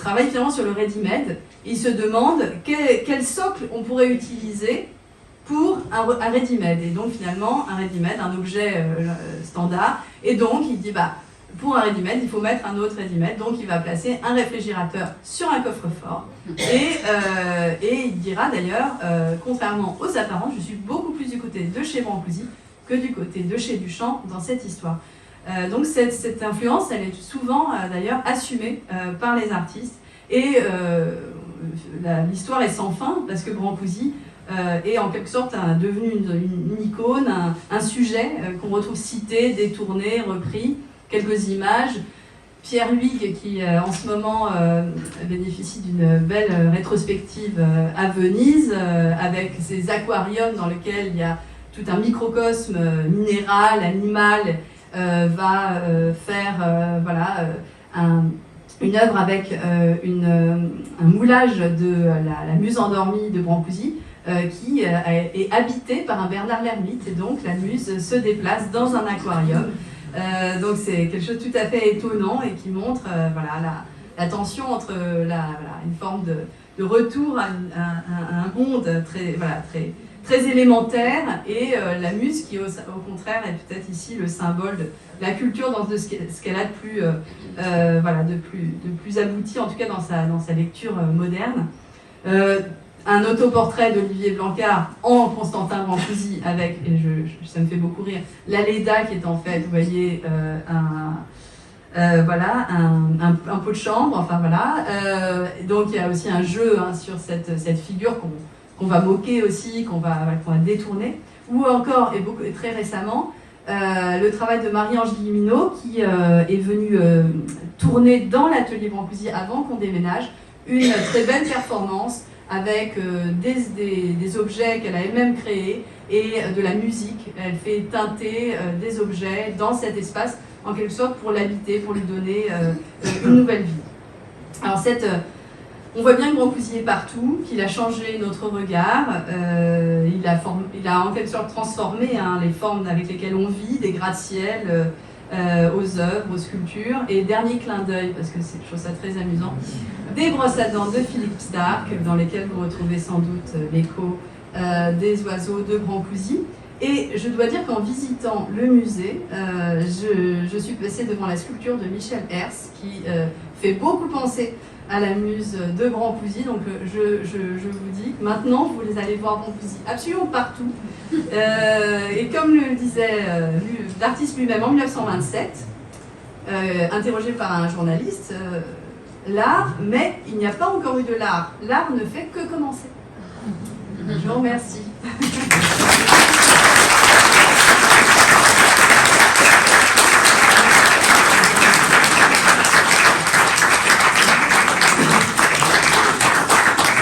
travaille finalement sur le ready-made, il se demande quel socle on pourrait utiliser pour un ready-made. Et donc finalement, un ready-made, un objet standard, et donc il dit, pour un ready-made, il faut mettre un autre ready-made, donc il va placer un réfrigérateur sur un coffre-fort. Et il dira d'ailleurs, contrairement aux apparences, je suis beaucoup plus du côté de chez Brancusi que du côté de chez Duchamp dans cette histoire. Donc cette influence, elle est souvent d'ailleurs assumée par les artistes. Et l'histoire est sans fin, parce que Brancusi est en quelque sorte devenu une icône, un sujet qu'on retrouve cité, détourné, repris. Quelques images. Pierre Huyghe, qui en ce moment bénéficie d'une belle rétrospective à Venise, avec ses aquariums dans lesquels il y a tout un microcosme minéral, animal, va faire une œuvre avec un moulage de la Muse endormie de Brancusi, qui est habitée par un Bernard l'Ermite, et donc la Muse se déplace dans un aquarium. Donc c'est quelque chose de tout à fait étonnant et qui montre la tension entre une forme de retour à un monde très élémentaire et la muse qui au contraire est peut-être ici le symbole de la culture dans ce qu'elle a de plus abouti, en tout cas dans sa lecture moderne. Un autoportrait d'Olivier Blancard en Constantin Brancusi avec, et ça me fait beaucoup rire, la Leda qui est en fait, vous voyez, un pot de chambre, donc il y a aussi un jeu sur cette figure qu'on va moquer aussi, qu'on va détourner, ou encore, et très récemment, le travail de Marie-Ange Guilleminot qui est venue tourner dans l'atelier Brancusi avant qu'on déménage, une très belle performance avec des objets qu'elle a elle-même créés et de la musique. Elle fait teinter des objets dans cet espace, en quelque sorte pour l'habiter, pour lui donner une nouvelle vie. Alors on voit bien que Brancusi est partout, qu'il a changé notre regard, il a en quelque sorte transformé les formes avec lesquelles on vit, des gratte-ciel aux œuvres, aux sculptures. Et dernier clin d'œil, parce que je trouve ça très amusant, des brosses à dents de Philippe Starck, dans lesquelles vous retrouvez sans doute l'écho des oiseaux de Brancusi. Et je dois dire qu'en visitant le musée, je suis passée devant la sculpture de Michel Hers, qui fait beaucoup penser à la muse de Brancusi. Donc je vous dis que maintenant, vous allez voir Brancusi absolument partout. Et comme le disait l'artiste lui-même en 1927, interrogé par un journaliste, l'art, mais il n'y a pas encore eu de l'art. L'art ne fait que commencer. Je vous remercie.